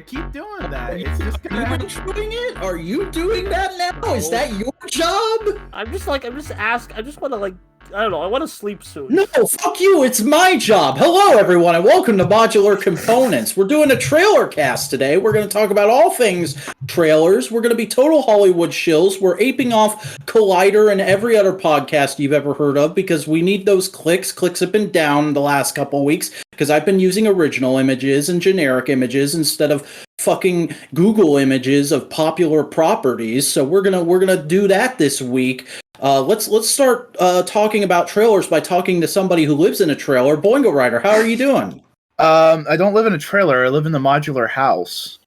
keep doing that. It's just Are you enjoying it? Are you doing that now? Is that your job? I just want to I don't know, I want to sleep soon. No, fuck you, it's my job. Hello, everyone, and welcome to Modular Components. We're doing a trailer cast today. We're going to talk about all things trailers. We're going to be total Hollywood shills. We're aping off Collider and every other podcast you've ever heard of because we need those clicks. Clicks have been down the last couple of weeks because I've been using original images and generic images instead of fucking Google images of popular properties. So we're gonna do that this week. Let's start talking about trailers by talking to somebody who lives in a trailer. Boingo Rider, how are you doing? I don't live in a trailer. I live in the modular house.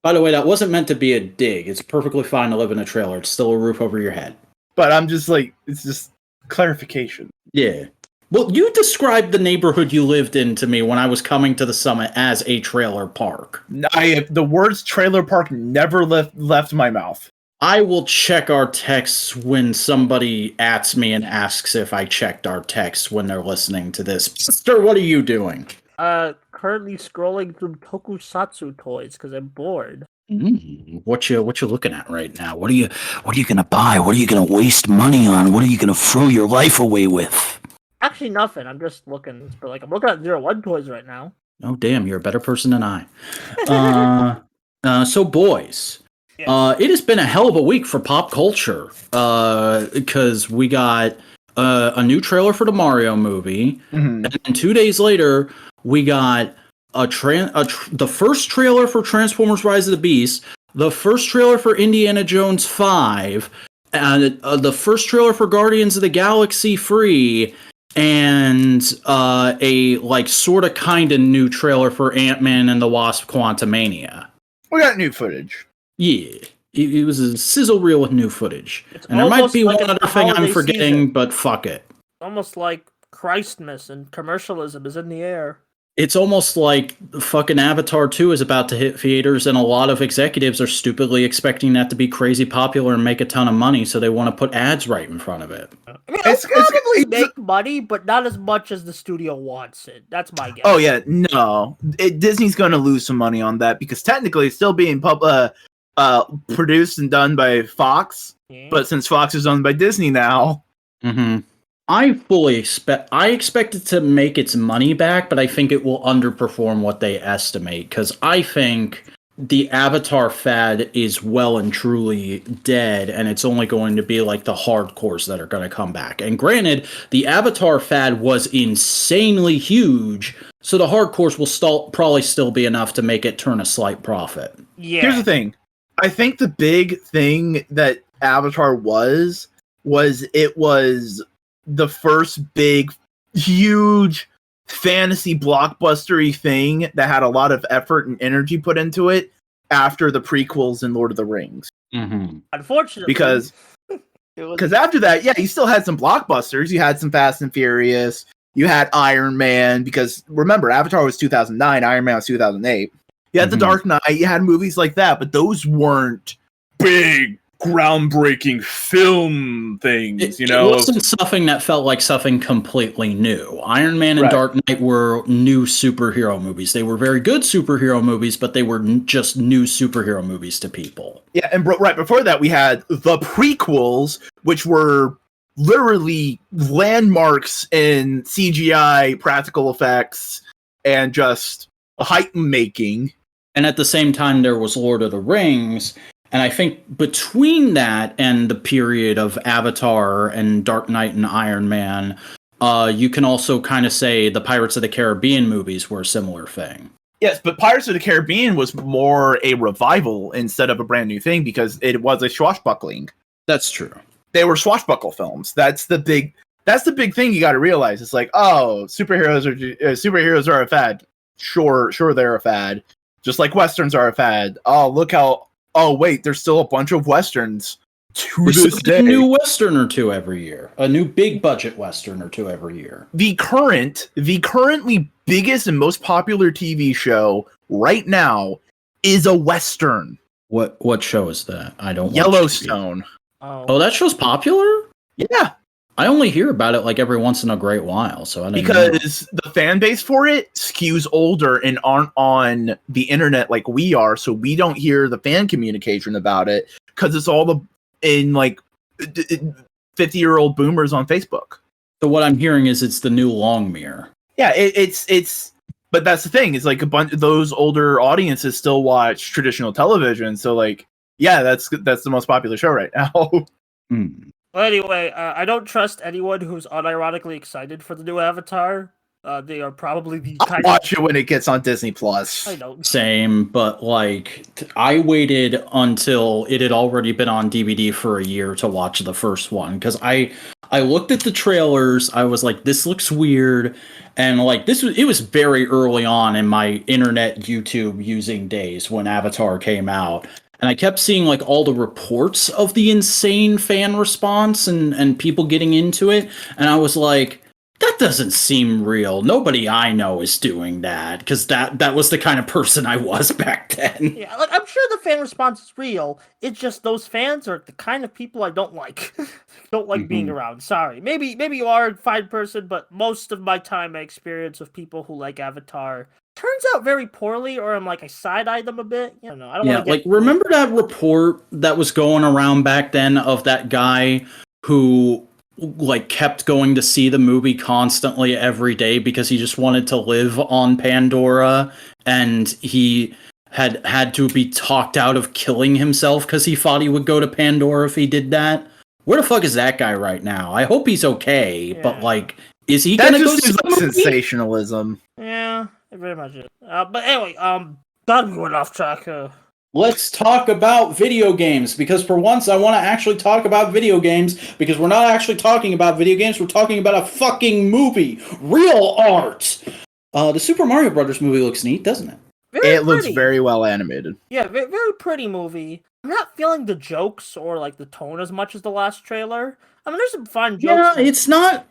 By the way, that wasn't meant to be a dig. It's perfectly fine to live in a trailer. It's still a roof over your head. But I'm just like, it's just clarification. Yeah. Well, you described the neighborhood you lived in to me when I was coming to the summit as a trailer park. The words trailer park never left my mouth. I will check our texts when somebody ats me and asks if I checked our texts when they're listening to this. Sister, what are you doing? Currently scrolling through tokusatsu toys because I'm bored. What you looking at right now? What are you gonna buy? What are you gonna waste money on? What are you gonna throw your life away with? Actually, nothing. I'm just looking. But I'm looking at 01 toys right now. Oh damn, you're a better person than I. So boys. Yes. It has been a hell of a week for pop culture because we got a new trailer for the Mario movie, and then 2 days later we got the first trailer for Transformers: Rise of the Beast, the first trailer for Indiana Jones 5, and the first trailer for Guardians of the Galaxy 3, and a sort of kind of new trailer for Ant-Man and the Wasp: Quantumania. We got new footage. Yeah, it was a sizzle reel with new footage. And there might be one other thing I'm forgetting, but fuck it. Almost like Christmas and commercialism is in the air. It's almost like fucking Avatar 2 is about to hit theaters, and a lot of executives are stupidly expecting that to be crazy popular and make a ton of money, so they want to put ads right in front of it. I mean, it'll probably make money, but not as much as the studio wants it. That's my guess. Oh, yeah, no. Disney's going to lose some money on that, because technically it's still being produced and done by Fox, but since Fox is owned by Disney now... I expect it to make its money back, but I think it will underperform what they estimate, because I think the Avatar fad is well and truly dead, and it's only going to be like the hardcores that are going to come back. And granted, the Avatar fad was insanely huge, so the hardcores will probably still be enough to make it turn a slight profit. Yeah. Here's the thing. I think the big thing that Avatar was it was the first big, huge fantasy blockbustery thing that had a lot of effort and energy put into it after the prequels in Lord of the Rings. Unfortunately. Because after that, yeah, you still had some blockbusters. You had some Fast and Furious. You had Iron Man. Because remember, Avatar was 2009. Iron Man was 2008. You had The Dark Knight. You had movies like that. But those weren't big, groundbreaking film things, It wasn't something that felt like something completely new. Iron Man and Dark Knight were new superhero movies. They were very good superhero movies, but they were just new superhero movies to people. Yeah, and right before that, we had the prequels, which were literally landmarks in CGI, practical effects, and just hype making. And at the same time, there was Lord of the Rings. And I think between that and the period of Avatar and Dark Knight and Iron Man, you can also kind of say the Pirates of the Caribbean movies were a similar thing. Yes, but Pirates of the Caribbean was more a revival instead of a brand new thing because it was a swashbuckling. That's true. They were swashbuckle films. That's the big thing you got to realize. It's like, oh, superheroes are a fad. Sure, they're a fad. Just like Westerns are a fad. Oh, wait, there's still a bunch of Westerns to this day. A new Western or two every year. A new big budget Western or two every year. The currently biggest and most popular TV show right now is a Western. What show is that? I don't Yellowstone. Oh, that show's popular? Yeah. I only hear about it like every once in a great while, so I don't because the fan base for it skews older and aren't on the internet like we are, so we don't hear the fan communication about it because it's all in like 50-year-old boomers on Facebook. So what I'm hearing is it's the new Longmire. Yeah, it's. But that's the thing. Is like a bunch of those older audiences still watch traditional television. So like, yeah, that's the most popular show right now. Well, anyway, I don't trust anyone who's unironically excited for the new Avatar. They are probably the I'll watch it when it gets on Disney Plus. I know. Same, but like I waited until it had already been on DVD for a year to watch the first one because I looked at the trailers. I was like, this looks weird, and like it was very early on in my internet YouTube using days when Avatar came out. And I kept seeing like all the reports of the insane fan response and people getting into it. And I was like, that doesn't seem real. Nobody I know is doing that. Because that was the kind of person I was back then. Yeah, like I'm sure the fan response is real. It's just those fans are the kind of people I don't like. Don't like being around. Sorry. Maybe you are a fine person, but most of my time I experience with people who like Avatar turns out very poorly, or I'm like I side-eye them a bit. You know, I don't want to like remember that report that was going around back then of that guy who like kept going to see the movie constantly every day because he just wanted to live on Pandora, and he had to be talked out of killing himself because he thought he would go to Pandora if he did that. Where the fuck is that guy right now? I hope he's okay, but like, is he gonna go see the movie? Sensationalism? Yeah, it very much is. But anyway, God, we went off track. Let's talk about video games, because for once I want to actually talk about video games, because we're not actually talking about video games, we're talking about a fucking movie. Real art! The Super Mario Brothers movie looks neat, doesn't it? It looks very well animated. Yeah, very pretty movie. I'm not feeling the jokes or like the tone as much as the last trailer. I mean, there's some fun jokes. Yeah, it's not...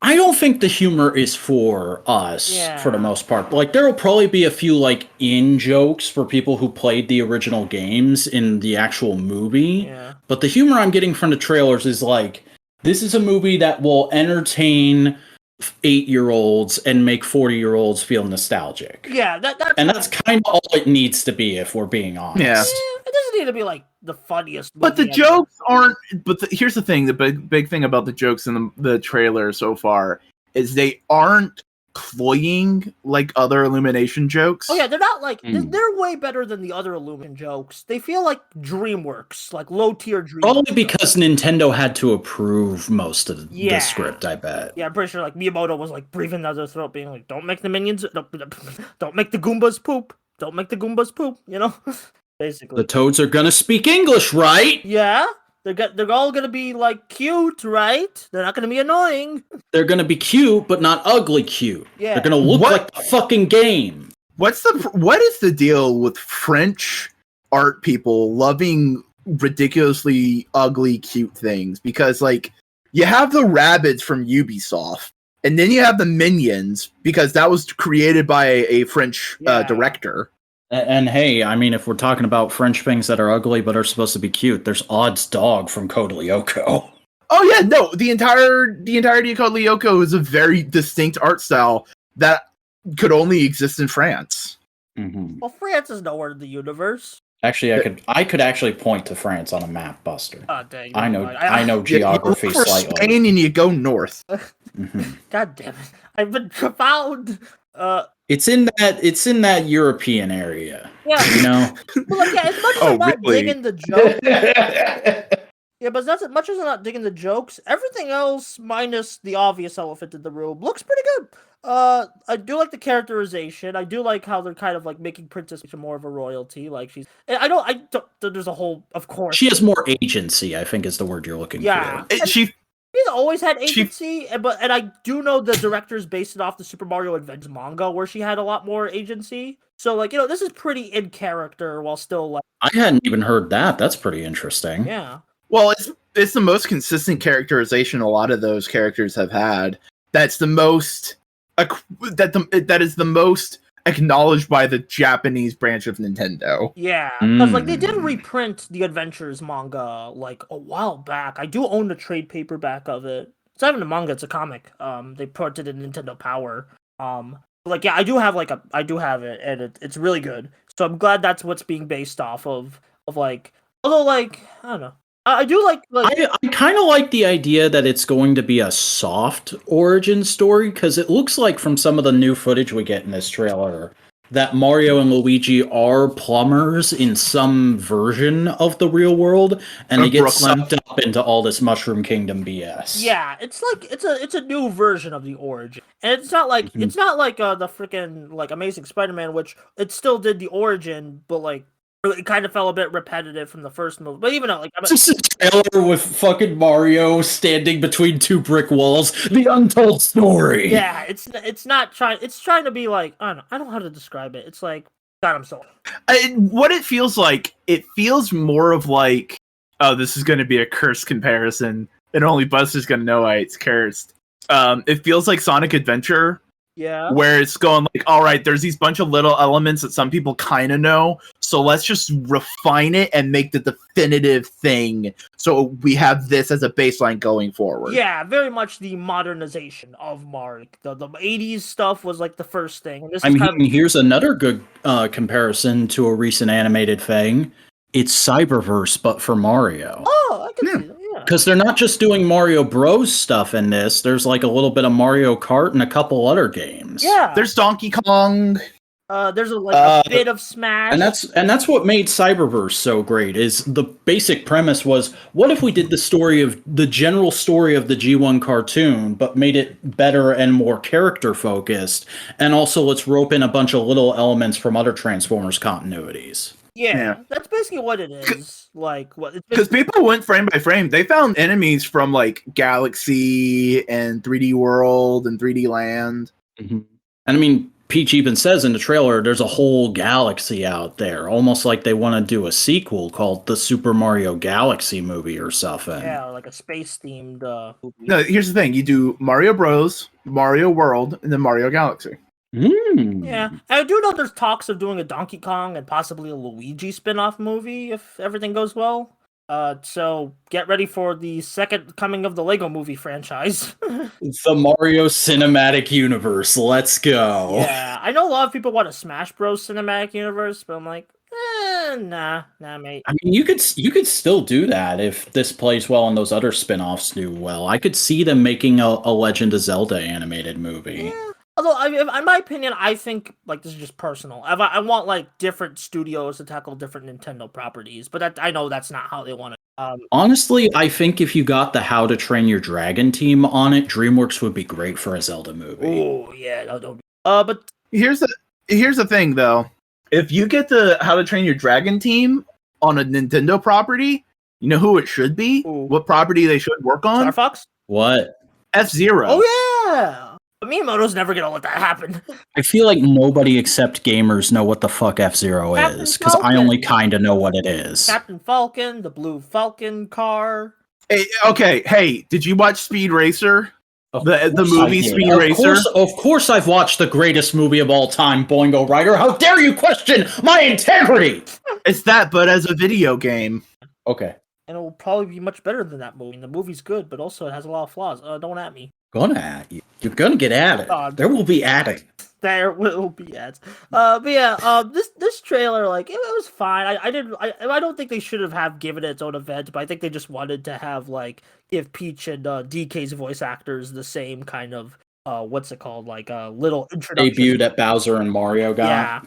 I don't think the humor is for us, for the most part. Like, there will probably be a few, like, in-jokes for people who played the original games in the actual movie. Yeah. But the humor I'm getting from the trailers is, like, this is a movie that will entertain 8-year-olds and make 40-year-olds feel nostalgic. Yeah, that's kind of all it needs to be, if we're being honest. Yeah. It doesn't need to be, like, the funniest movie But the jokes aren't... But here's the thing, the big thing about the jokes in the trailer so far is they aren't cloying like other Illumination jokes. Oh yeah, they're not like... They're way better than the other Illumination jokes. They feel like DreamWorks, like low-tier DreamWorks. Probably because Nintendo had to approve most of the script, I bet. Yeah, I'm pretty sure like Miyamoto was like breathing down their throat, being like, don't make the minions... Don't make the Goombas poop. Don't make the Goombas poop, you know? Basically. The Toads are gonna speak English, right? Yeah, they're all gonna be like cute, right? They're not gonna be annoying. They're gonna be cute, but not ugly cute. Yeah. They're gonna look like the fucking game. What is the deal with French art people loving ridiculously ugly, cute things? Because like you have the rabbits from Ubisoft, and then you have the Minions because that was created by a French director. And hey, I mean, if we're talking about French things that are ugly but are supposed to be cute, there's Odd's dog from Code Lyoko. Oh yeah, no, the entirety of Code Lyoko is a very distinct art style that could only exist in France. Mm-hmm. Well, France is nowhere in the universe. Actually, I could actually point to France on a map, Buster. Oh, dang, I know geography you look for slightly. Spain and you go north. God damn it! I've been profound. It's in that European area. Yeah, you know. But like, as much as I'm not digging the joke. Yeah, but as much as I'm not digging the jokes, everything else, minus the obvious elephant in the room, looks pretty good. I do like the characterization. I do like how they're kind of like making Princess more of a royalty. Like I don't. There's a whole, of course. She has more agency, I think, is the word you're looking for. She's always had agency, and I do know the director's based it off the Super Mario Adventures manga, where she had a lot more agency. So, like, you know, this is pretty in character while still like. I hadn't even heard that. That's pretty interesting. Yeah. Well, it's the most consistent characterization a lot of those characters have had. That's the most that is the most acknowledged by the Japanese branch of Nintendo. Yeah, because like they did reprint the Adventures manga like a while back. I do own the trade paperback of it. It's not even a manga; it's a comic. They ported it in Nintendo Power. Like yeah, I do have it, and it's really good. So I'm glad that's what's being based off of like. Although like I don't know, I do like. I kind of like the idea that it's going to be a soft origin story because it looks like from some of the new footage we get in this trailer that Mario and Luigi are plumbers in some version of the real world, and they get sucked up into all this Mushroom Kingdom BS. Yeah, it's like it's a new version of the origin, and it's not like the freaking like Amazing Spider-Man, which it still did the origin, but like it kind of felt a bit repetitive from the first movie. But even though like it's just a trailer with fucking Mario standing between two brick walls, the untold story. Yeah, it's not trying. It's trying to be like I don't know how to describe it. It's like God, I'm so. What it feels like, it feels more of like, oh, this is going to be a cursed comparison, and only Buster's going to know why it's cursed. It feels like Sonic Adventure. Yeah. Where it's going like, all right, there's these bunch of little elements that some people kind of know, so let's just refine it and make the definitive thing so we have this as a baseline going forward. Yeah, very much the modernization of Mario. The 80s stuff was like the first thing. And this here's another good comparison to a recent animated thing. It's Cyberverse, but for Mario. Oh, I can see that. Because they're not just doing Mario Bros stuff in this. There's like a little bit of Mario Kart and a couple other games. Yeah. There's Donkey Kong. There's a bit of Smash. And that's what made Cyberverse so great. Is the basic premise was, what if we did the general story of the G1 cartoon, but made it better and more character focused, and also let's rope in a bunch of little elements from other Transformers continuities. Yeah, that's basically what it is. Like what? Because people went frame by frame. They found enemies from like Galaxy and 3D World and 3D Land. Mm-hmm. And I mean, Peach even says in the trailer, there's a whole galaxy out there, almost like they want to do a sequel called the Super Mario Galaxy movie or something. Yeah, or like a space-themed movie. No, here's the thing. You do Mario Bros, Mario World, and then Mario Galaxy. Yeah, I do know there's talks of doing a Donkey Kong and possibly a Luigi spin-off movie if everything goes well. So get ready for the second coming of the Lego Movie franchise. The Mario Cinematic Universe. Let's go. Yeah, I know a lot of people want a Smash Bros. Cinematic Universe, but I'm like, nah, mate. I mean, you could still do that if this plays well and those other spin-offs do well. I could see them making a Legend of Zelda animated movie. Yeah. Although, in my opinion, I think, like, this is just personal. I want, like, different studios to tackle different Nintendo properties, but I know that's not how they want it. Honestly, I think if you got the How to Train Your Dragon team on it, DreamWorks would be great for a Zelda movie. Oh, yeah. But here's the thing, though. If you get the How to Train Your Dragon team on a Nintendo property, you know who it should be? Ooh. What property they should work on? Star Fox? What? F-Zero. Oh, yeah! But Miyamoto's never gonna let that happen. I feel like nobody except gamers know what the fuck F-Zero is, because I only kind of know what it is. Captain Falcon, the Blue Falcon car. Hey, did you watch Speed Racer? The movie Speed Racer? Of course I've watched the greatest movie of all time, Boingo Rider. How dare you question my integrity? It's that, but as a video game. Okay. And it will probably be much better than that movie. And the movie's good, but also it has a lot of flaws. Don't at me. Gonna at you. You're gonna get at it. There will be adding. There will be ads. But yeah, this trailer, like, it was fine. I don't think they should have given it its own event, but I think they just wanted to have, like, give Peach and DK's voice actors the same kind of what's it called, like a little introduction. Debut that Bowser and Mario got. Yeah.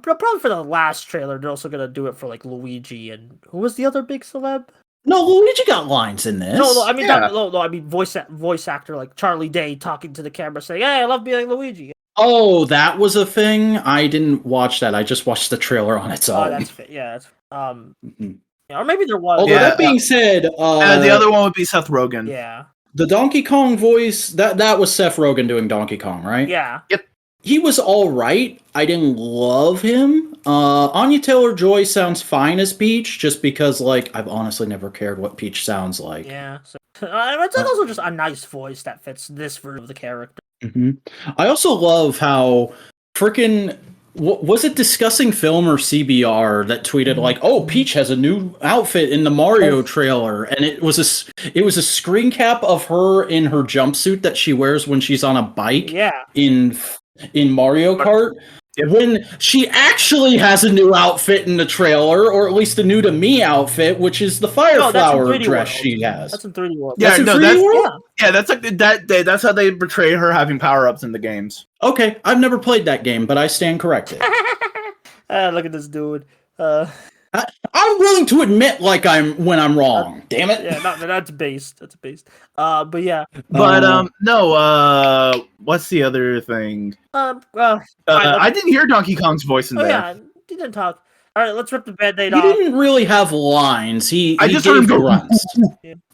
Probably for the last trailer, they're also gonna do it for like Luigi and who was the other big celeb? No, Luigi got lines in this. No, I mean, I mean voice actor like Charlie Day talking to the camera saying, "Hey, I love being Luigi." Oh, that was a thing. I didn't watch that. I just watched the trailer on its own. Oh, that's yeah. Mm-hmm. Yeah, or maybe there was. Although that being said, the other one would be Seth Rogen. Yeah. The Donkey Kong voice that was Seth Rogen doing Donkey Kong, right? Yeah. Yep. He was all right. I didn't love him. Anya Taylor-Joy sounds fine as Peach, just because, like, I've honestly never cared what Peach sounds like. Yeah. So, it's also just a nice voice that fits this version of the character. Mm-hmm. I also love how freaking Was it Discussing Film or CBR that tweeted like, "Oh, Peach has a new outfit in the Mario trailer," and it was a screen cap of her in her jumpsuit that she wears when she's on a bike. In Mario Kart. When she actually has a new outfit in the trailer, or at least a new to me outfit, which is the fire flower dress she has. That's in 3D World. Yeah, that's like that. That's how they portray her having power ups in the games. Okay, I've never played that game, but I stand corrected. Look at this dude. I'm willing to admit when I'm wrong. Damn it. Yeah, that's based. That's based. But yeah. But no. What's the other thing? I didn't hear Donkey Kong's voice in there. Yeah, he didn't talk. All right, let's rip the Band-Aid off. He didn't really have lines. I just heard him go grunts.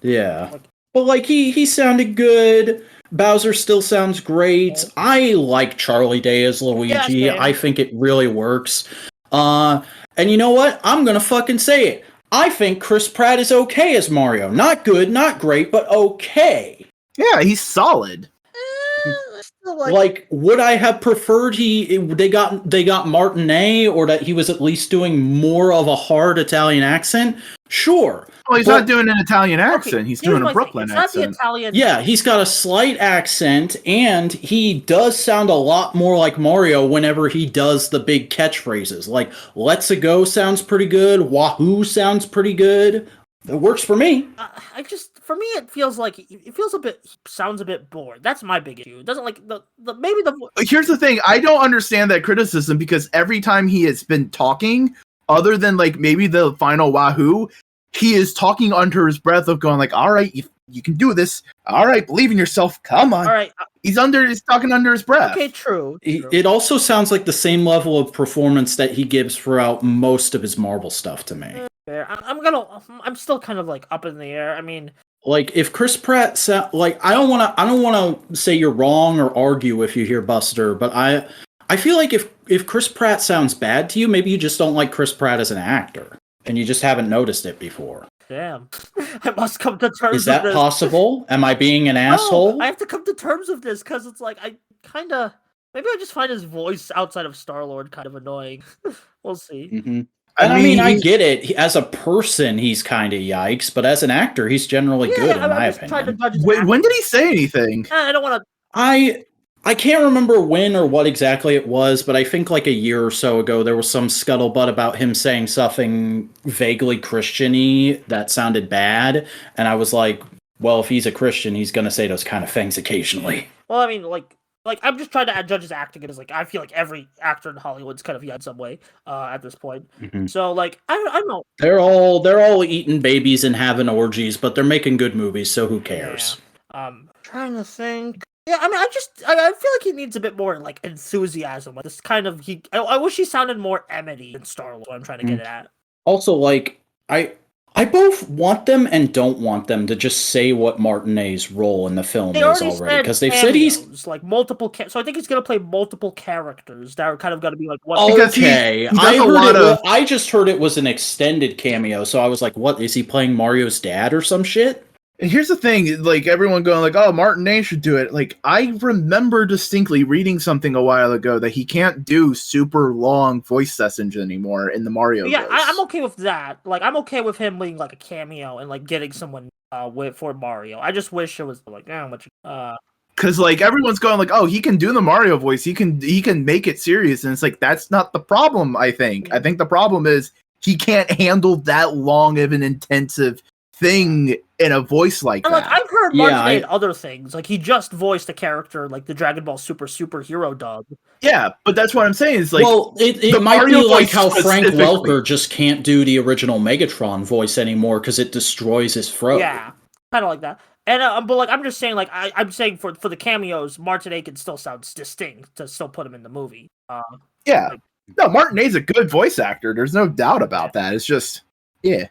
Yeah. But like he sounded good. Bowser still sounds great. I like Charlie Day as Luigi. Yeah, I think it really works. And you know what? I'm gonna fucking say it. I think Chris Pratt is okay as Mario. Not good, not great, but okay. Yeah, he's solid. Like, would I have preferred they got Martinet, or that he was at least doing more of a hard Italian accent? Sure. Well, he's not doing an Italian accent. He's doing a Brooklyn accent. Not the Italian. Yeah, he's got a slight accent, and he does sound a lot more like Mario whenever he does the big catchphrases. Like, "Let's go" sounds pretty good. "Wahoo" sounds pretty good. It works for me. For me, it feels sounds a bit bored. That's my big issue. It doesn't like Here's the thing. I don't understand that criticism because every time he has been talking, other than like maybe the final Wahoo, he is talking under his breath of going like, "All right, you can do this. All right, believe in yourself. Come on." All right. He's talking under his breath. Okay, true. It also sounds like the same level of performance that he gives throughout most of his Marvel stuff to me. I'm still kind of like up in the air. I mean, like if Chris Pratt I don't want to say you're wrong or argue if you hear Buster, but I feel like if Chris Pratt sounds bad to you, maybe you just don't like Chris Pratt as an actor and you just haven't noticed it before. Damn. I must come to terms with this. Is that possible? Am I being an asshole? I have to come to terms with this because it's like maybe I just find his voice outside of Star-Lord kind of annoying. We'll see. Mm-hmm. I mean, I get it. As a person, he's kind of yikes, but as an actor, he's generally good, in my opinion. When did he say anything? I don't want to... I can't remember when or what exactly it was, but I think like a year or so ago, there was some scuttlebutt about him saying something vaguely Christian-y that sounded bad, and I was like, well, if he's a Christian, he's going to say those kind of things occasionally. Well, I mean, like I'm just trying to judge his acting because like I feel like every actor in Hollywood's kind of in some way at this point. Mm-hmm. So like I don't know. They're all eating babies and having orgies, but they're making good movies, so who cares? Yeah. Trying to think. Yeah, I mean, I feel like he needs a bit more like enthusiasm. Like this kind of I wish he sounded more Emmety than Star-Lord. I'm trying to get it at. Also, like I both want them and don't want them to just say what Martinet's role in the film is already, because they've said he's like multiple. So I think he's gonna play multiple characters that are kind of gonna be like what? Okay, I just heard it was an extended cameo, so I was like, what is he playing Mario's dad or some shit? And here's the thing, like everyone going like, "Oh, Martinet should do it." Like I remember distinctly reading something a while ago that he can't do super long voice sessions anymore in the Mario. Yeah, I'm okay with that. Like I'm okay with him being like a cameo and like getting someone for Mario. I just wish it was like much. Because like everyone's going like, "Oh, he can do the Mario voice. He can make it serious," and it's like that's not the problem. I think the problem is he can't handle that long of an intensive thing in a voice like that. Like I've heard Martinet other things. Like he just voiced a character like the Dragon Ball superhero dog. Yeah, but that's what I'm saying. Is like, well, it might be like how Frank Welker just can't do the original Megatron voice anymore because it destroys his throat. Yeah, kind of like that. And but like I'm just saying, like I'm saying for the cameos, Martinet can still sound distinct to still put him in the movie. Yeah, no, Martinet's a good voice actor. There's no doubt about that. It's just yeah.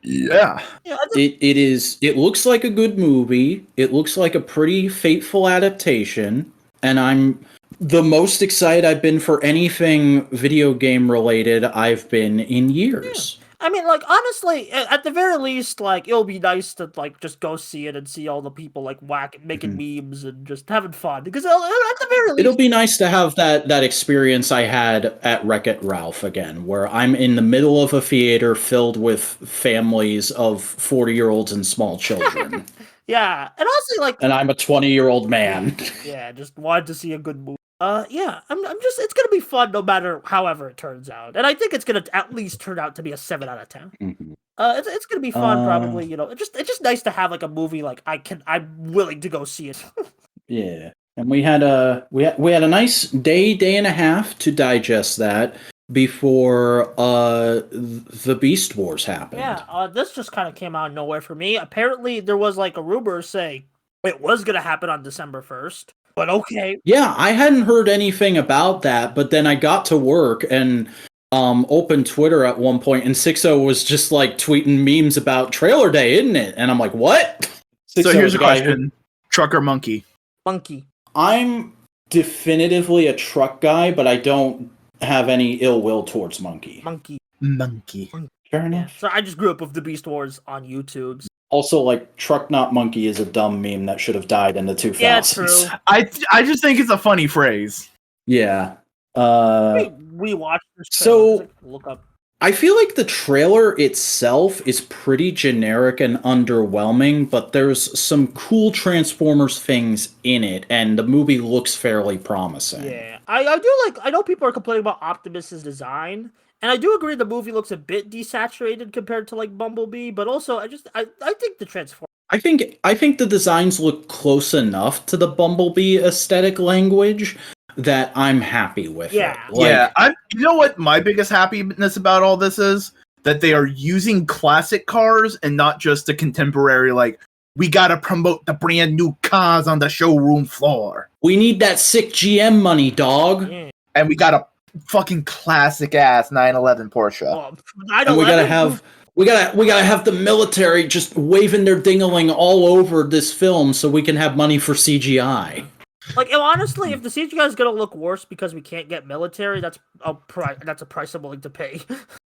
It is. It looks like a good movie. It looks like a pretty faithful adaptation, and I'm the most excited I've been for anything video game related I've been in years. I mean, like, honestly, at the very least, like, it'll be nice to, like, just go see it and see all the people, like, making memes and just having fun. Because at the very least... It'll be nice to have that experience I had at Wreck-It Ralph again, where I'm in the middle of a theater filled with families of 40-year-olds and small children. Yeah, and also, like... And I'm a 20-year-old man. Yeah, just wanted to see a good movie. Yeah, I'm just, it's gonna be fun no matter however it turns out. And I think it's gonna at least turn out to be a 7 out of 10. Mm-hmm. It's gonna be fun, probably, you know. It's just nice to have, like, a movie, like, I'm willing to go see it. Yeah. And we had a nice day and a half to digest that before the Beast Wars happened. Yeah, this just kind of came out of nowhere for me. Apparently, there was, like, a rumor saying it was gonna happen on December 1st. But okay. Yeah, I hadn't heard anything about that, but then I got to work and opened Twitter at one point, and 60 was just like tweeting memes about trailer day, isn't it? And I'm like, what? So here's a question: truck or monkey? Monkey. I'm definitively a truck guy, but I don't have any ill will towards monkey. Monkey. Fair enough. Yeah, so I just grew up with the Beast Wars on YouTube. So. Also, like, truck not monkey is a dumb meme that should have died in the 2000s. Yeah, true. I just think it's a funny phrase. Yeah. We watched this trailer. So, look up. I feel like the trailer itself is pretty generic and underwhelming, but there's some cool Transformers things in it, and the movie looks fairly promising. Yeah. I know people are complaining about Optimus's design, and I do agree the movie looks a bit desaturated compared to, like, Bumblebee, but also I think the Transformers... I think the designs look close enough to the Bumblebee aesthetic language that I'm happy with it. Like, you know what my biggest happiness about all this is? That they are using classic cars and not just the contemporary, like, we gotta promote the brand new cars on the showroom floor. We need that sick GM money, dog. Yeah. And we got a fucking classic ass 911 Porsche. Well, and we gotta have the military just waving their ding-a-ling all over this film so we can have money for CGI. Like, honestly, if the CGI is gonna look worse because we can't get military, that's a price I'm willing to pay.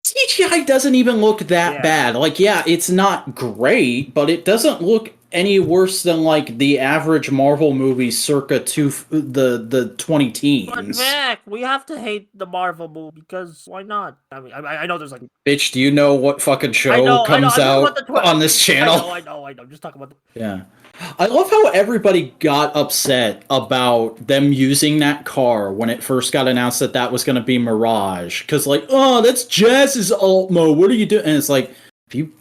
CGI doesn't even look that bad. Like, yeah, it's not great, but it doesn't look any worse than, like, the average Marvel movie circa the 20-teens. But Mac, we have to hate the Marvel movie because why not? I mean, I know there's, like... Bitch, do you know what fucking show comes out on this channel? I know. Just talk about the... Yeah. I love how everybody got upset about them using that car when it first got announced that was going to be Mirage. Because, like, oh, that's Jazz's alt mode. What are you doing? And it's like, do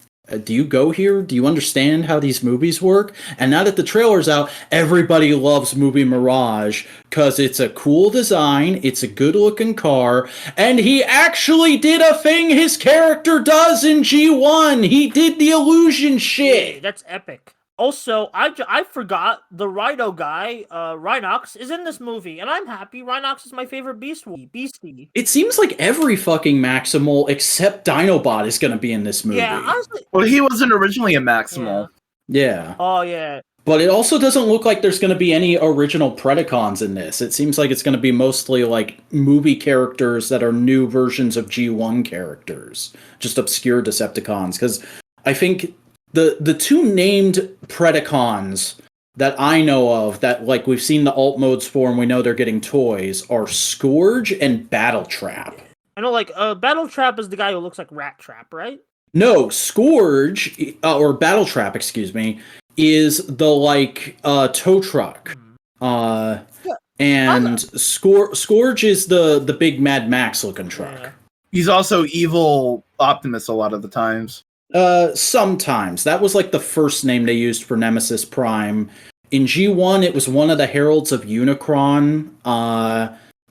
you go here? Do you understand how these movies work? And now that the trailer's out, everybody loves movie Mirage because it's a cool design, it's a good-looking car, and he actually did a thing his character does in G1. He did the illusion shit. That's epic. Also, I forgot the Rhino guy, Rhinox, is in this movie, and I'm happy. Rhinox is my favorite beastie. It seems like every fucking Maximal except Dinobot is going to be in this movie. Yeah, honestly. Well, he wasn't originally a Maximal. Yeah. Oh, yeah. But it also doesn't look like there's going to be any original Predacons in this. It seems like it's going to be mostly, like, movie characters that are new versions of G1 characters. Just obscure Decepticons. Because I think... The two named Predacons that I know of that, like, we've seen the alt modes for and we know they're getting toys are Scourge and Battletrap. I know, like, Battletrap is the guy who looks like Rat Trap, right? No, Scourge, or Battletrap, excuse me, is the, like, tow truck. And Scourge is the big Mad Max looking truck. Yeah. He's also evil Optimus a lot of the times. Sometimes. That was like the first name they used for Nemesis Prime. In G1, it was one of the Heralds of Unicron,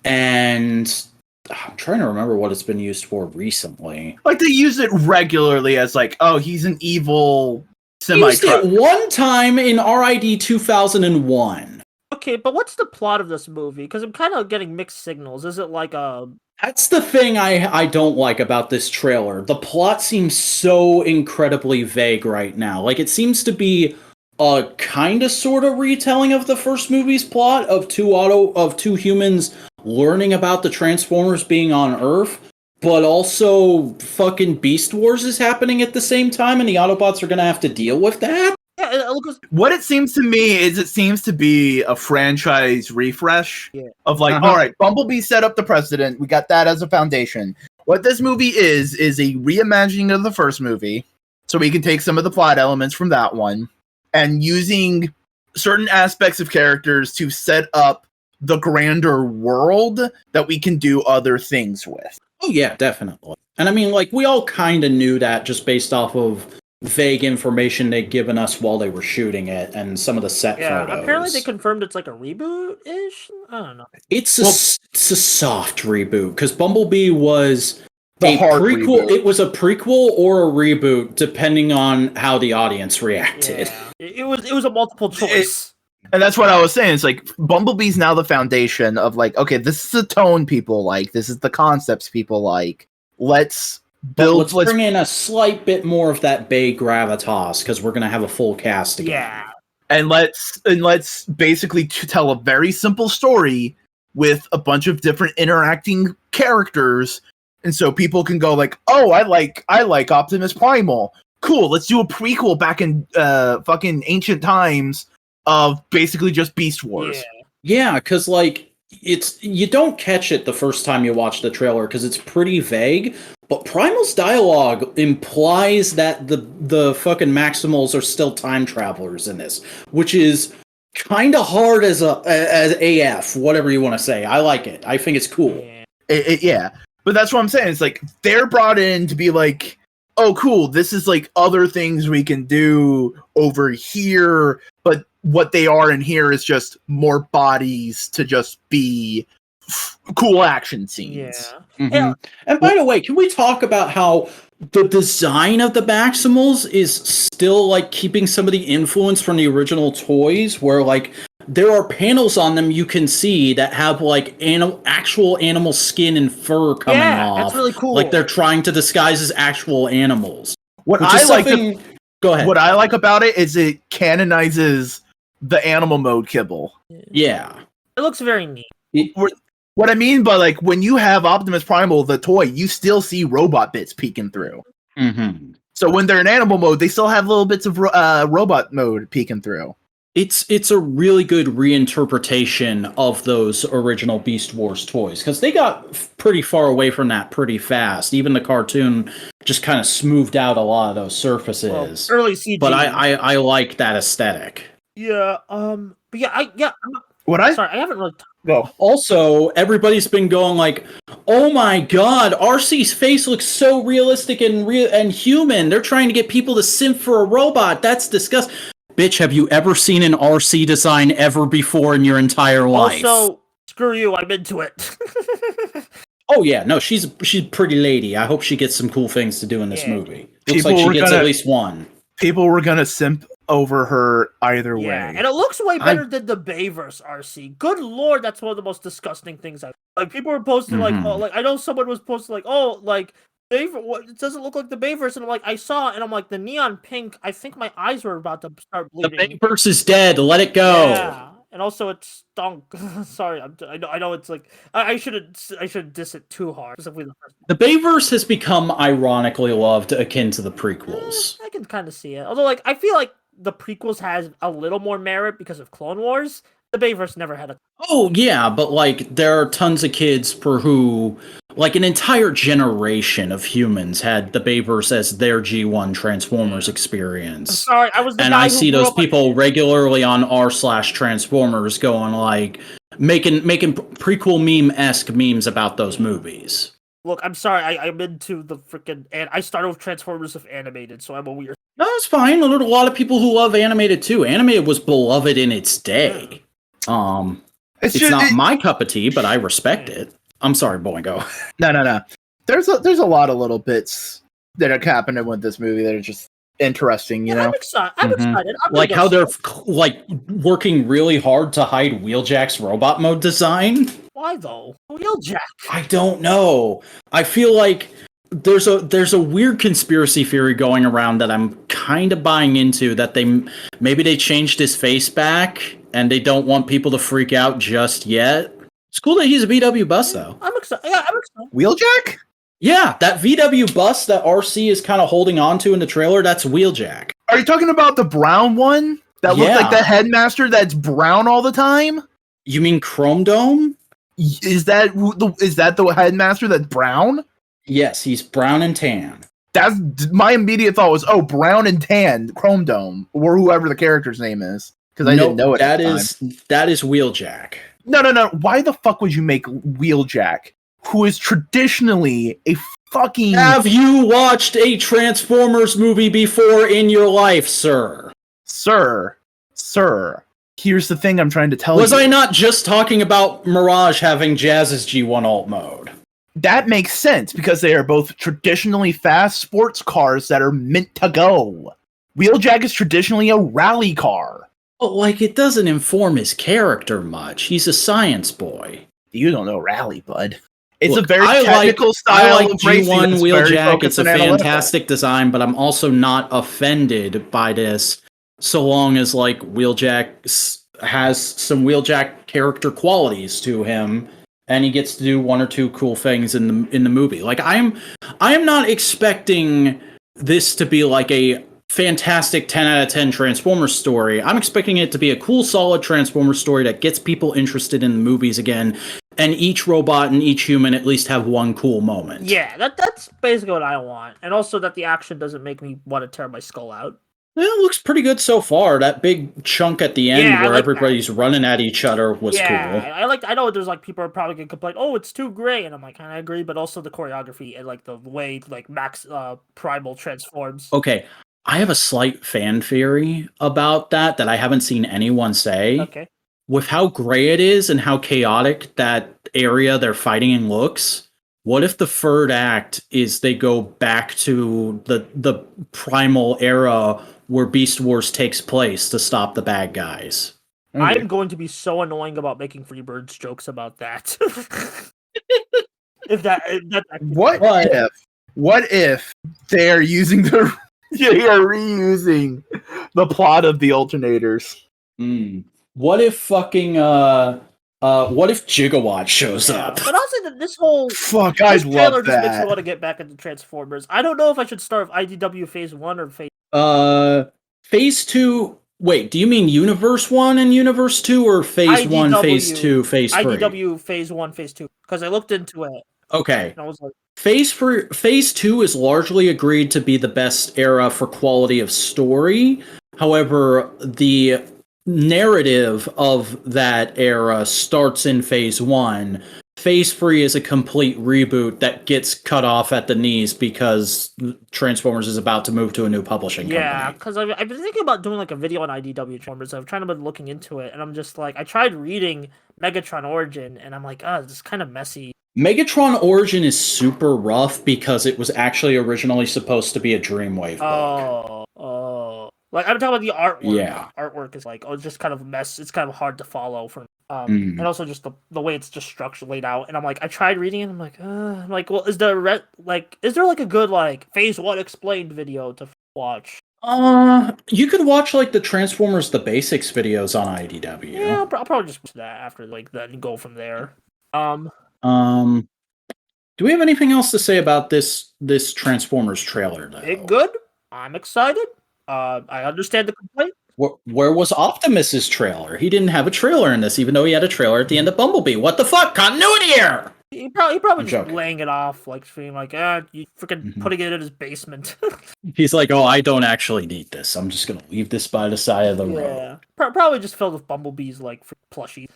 and I'm trying to remember what it's been used for recently. Like, they use it regularly as, like, oh, he's an evil semi-truck. Used it one time in RID 2001. Okay, but what's the plot of this movie? Because I'm kind of getting mixed signals. Is it like a... That's the thing I don't like about this trailer. The plot seems so incredibly vague right now. Like, it seems to be a kind of sort of retelling of the first movie's plot of two humans learning about the Transformers being on Earth, but also fucking Beast Wars is happening at the same time, and the Autobots are going to have to deal with that. Yeah, what it seems to me is it seems to be a franchise refresh of like, all right, Bumblebee set up the precedent. We got that as a foundation. What this movie is a reimagining of the first movie, so we can take some of the plot elements from that one and using certain aspects of characters to set up the grander world that we can do other things with. Oh yeah, definitely. And I mean, like, we all kind of knew that just based off of vague information they'd given us while they were shooting it and some of the set photos. Apparently they confirmed it's like a reboot-ish? I don't know. It's a soft reboot, because Bumblebee was the hard prequel. Reboot. It was a prequel or a reboot, depending on how the audience reacted. Yeah. It was a multiple choice. And that's what I was saying. It's like Bumblebee's now the foundation of like, okay, this is the tone people like. This is the concepts people like. Let's bring in a slight bit more of that Bay gravitas, because we're gonna have a full cast again. Yeah. And let's basically tell a very simple story with a bunch of different interacting characters, and so people can go like, oh, I like Optimus Primal. Cool, let's do a prequel back in fucking ancient times of basically just Beast Wars. Yeah, because like you don't catch it the first time you watch the trailer because it's pretty vague. But Primal's dialogue implies that the fucking Maximals are still time travelers in this, which is kind of hard as AF, whatever you want to say. I like it. I think it's cool. Yeah, but that's what I'm saying. It's like they're brought in to be like, oh, cool. This is like other things we can do over here, but what they are in here is just more bodies to just be cool action scenes. Yeah. Mm-hmm. And by the way, can we talk about how the design of the Maximals is still like keeping some of the influence from the original toys, where like there are panels on them you can see that have like actual animal skin and fur coming off. That's really cool. Like they're trying to disguise as actual animals. What I like go ahead. What I like about it is it canonizes the animal mode kibble. Yeah. It looks very neat. What I mean by like when you have Optimus Primal, the toy, you still see robot bits peeking through. Mm-hmm. So when they're in animal mode, they still have little bits of robot mode peeking through. It's a really good reinterpretation of those original Beast Wars toys, because they got pretty far away from that pretty fast. Even the cartoon just kind of smoothed out a lot of those surfaces. Well, early CG. But I like that aesthetic. Yeah. But yeah. Sorry, I haven't really. Go. Also, everybody's been going like, "Oh my god, RC's face looks so realistic and human. They're trying to get people to simp for a robot. That's disgusting." Bitch, have you ever seen an RC design ever before in your entire life? Also, screw you, I'm into it. Oh yeah, no, she's a pretty lady. I hope she gets some cool things to do in this movie. Looks like she gets at least one. People were gonna simp over her either way. And it looks way better than the Bayverse RC. Good lord, that's one of the most disgusting things I've... Like, people were posting like, oh, like, I know someone was posting like, oh, like, it doesn't look like the Bayverse, and I'm like, I saw it, and I'm like, the neon pink, I think my eyes were about to start bleeding. The Bayverse is dead, let it go. Yeah, and also it stunk. Sorry, I know it's like, I shouldn't diss it too hard. The Bayverse has become ironically loved akin to the prequels. I can kind of see it. Although, like, I feel like the prequels has a little more merit because of Clone Wars. The Bayverse never had a... Oh, yeah, but, like, there are tons of kids for who... Like, an entire generation of humans had the Bayverse as their G1 Transformers experience. I'm sorry, I was the and guy I who see grew those up people regularly on r/Transformers going, like, making prequel meme-esque memes about those movies. Look, I'm sorry, I'm into the freaking... And I started with Transformers with animated, so I'm a weird... No, it's fine. There are a lot of people who love animated, too. Animated was beloved in its day. It's not my cup of tea, but I respect it. I'm sorry, Boingo. No. There's a lot of little bits that are happening with this movie that are just interesting, you know? I'm excited. Like how they're like working really hard to hide Wheeljack's robot mode design. Why though? Wheeljack. I don't know. I feel like there's a weird conspiracy theory going around that I'm kind of buying into, that maybe they changed his face back and they don't want people to freak out just yet. It's cool that he's a BW bus, though. I'm excited. Yeah, I'm excited. Wheeljack? Yeah, that VW bus that RC is kind of holding on to in the trailer, that's Wheeljack. Are you talking about the brown one? That looked like the headmaster that's brown all the time? You mean Chrome Dome? Is that the headmaster that's brown? Yes, he's brown and tan. That's my immediate thought was, brown and tan, Chrome Dome, or whoever the character's name is. Because I didn't know it. That is Wheeljack. No. Why the fuck would you make Wheeljack, who is traditionally a fucking... Have you watched a Transformers movie before in your life, sir? Sir, here's the thing I'm trying to tell you. Was I not just talking about Mirage having Jazz's G1 alt mode? That makes sense, because they are both traditionally fast sports cars that are meant to go. Wheeljack is traditionally a rally car. Oh, it doesn't inform his character much. He's a science boy. You don't know rally, bud. It's a very technical style of racing. I like G1 Wheeljack. It's a fantastic design, but I'm also not offended by this, so long as Wheeljack has some Wheeljack character qualities to him, and he gets to do one or two cool things in the movie. I am not expecting this to be a fantastic 10 out of 10 Transformers story. I'm expecting it to be a cool, solid Transformers story that gets people interested in the movies again, and each robot and each human at least have one cool moment. Yeah, that's basically what I want. And also that the action doesn't make me want to tear my skull out. It looks pretty good so far. That big chunk at the end where everybody's running at each other was cool. I know there's people are probably gonna complain, it's too gray, and I'm like, I agree, but also the choreography and the way Max Primal transforms. Okay. I have a slight fan theory about that I haven't seen anyone say. Okay. With how gray it is and how chaotic that area they're fighting in looks, what if the third act is they go back to the primal era where Beast Wars takes place to stop the bad guys? I'm going to be so annoying about making Freebirds jokes about that. What if they're using reusing the plot of the alternators? What if fucking what if Gigawatt shows up? But also this whole I'd love just that. makes me want to get back into Transformers. I don't know if I should start with IDW Phase 1 or Phase 2. Wait, do you mean Universe 1 and Universe 2, or Phase IDW, 1, Phase 2, Phase 3? IDW Phase 1, Phase 2. Because I looked into it. Okay. And I was like, Phase 2 is largely agreed to be the best era for quality of story. However, the narrative of that era starts in Phase 1. Phase 3 is a complete reboot that gets cut off at the knees because Transformers is about to move to a new publishing company. Yeah, because I've been thinking about doing a video on IDW Transformers. I've tried to been looking into it, and I'm just I tried reading Megatron Origin, and I'm like, this is kind of messy. Megatron Origin is super rough because it was actually originally supposed to be a Dreamwave book. I'm talking about the artwork. Yeah. Artwork is it's just kind of a mess. It's kind of hard to follow and also just the way it's just structured, laid out. And I'm like, I tried reading it. I'm like, well, is there a good Phase 1 explained video to watch? You could watch the Transformers the Basics videos on IDW. Yeah, I'll probably just watch that after that and go from there. Do we have anything else to say about this Transformers trailer, though? It good. I'm excited. I understand the complaint. Where was Optimus's trailer? He didn't have a trailer in this, even though he had a trailer at the end of Bumblebee. What the fuck? Continuity here! He probably just laying it off, being you freaking putting it in his basement. He's like, I don't actually need this. I'm just gonna leave this by the side of the road. Probably just filled with Bumblebees, plushies.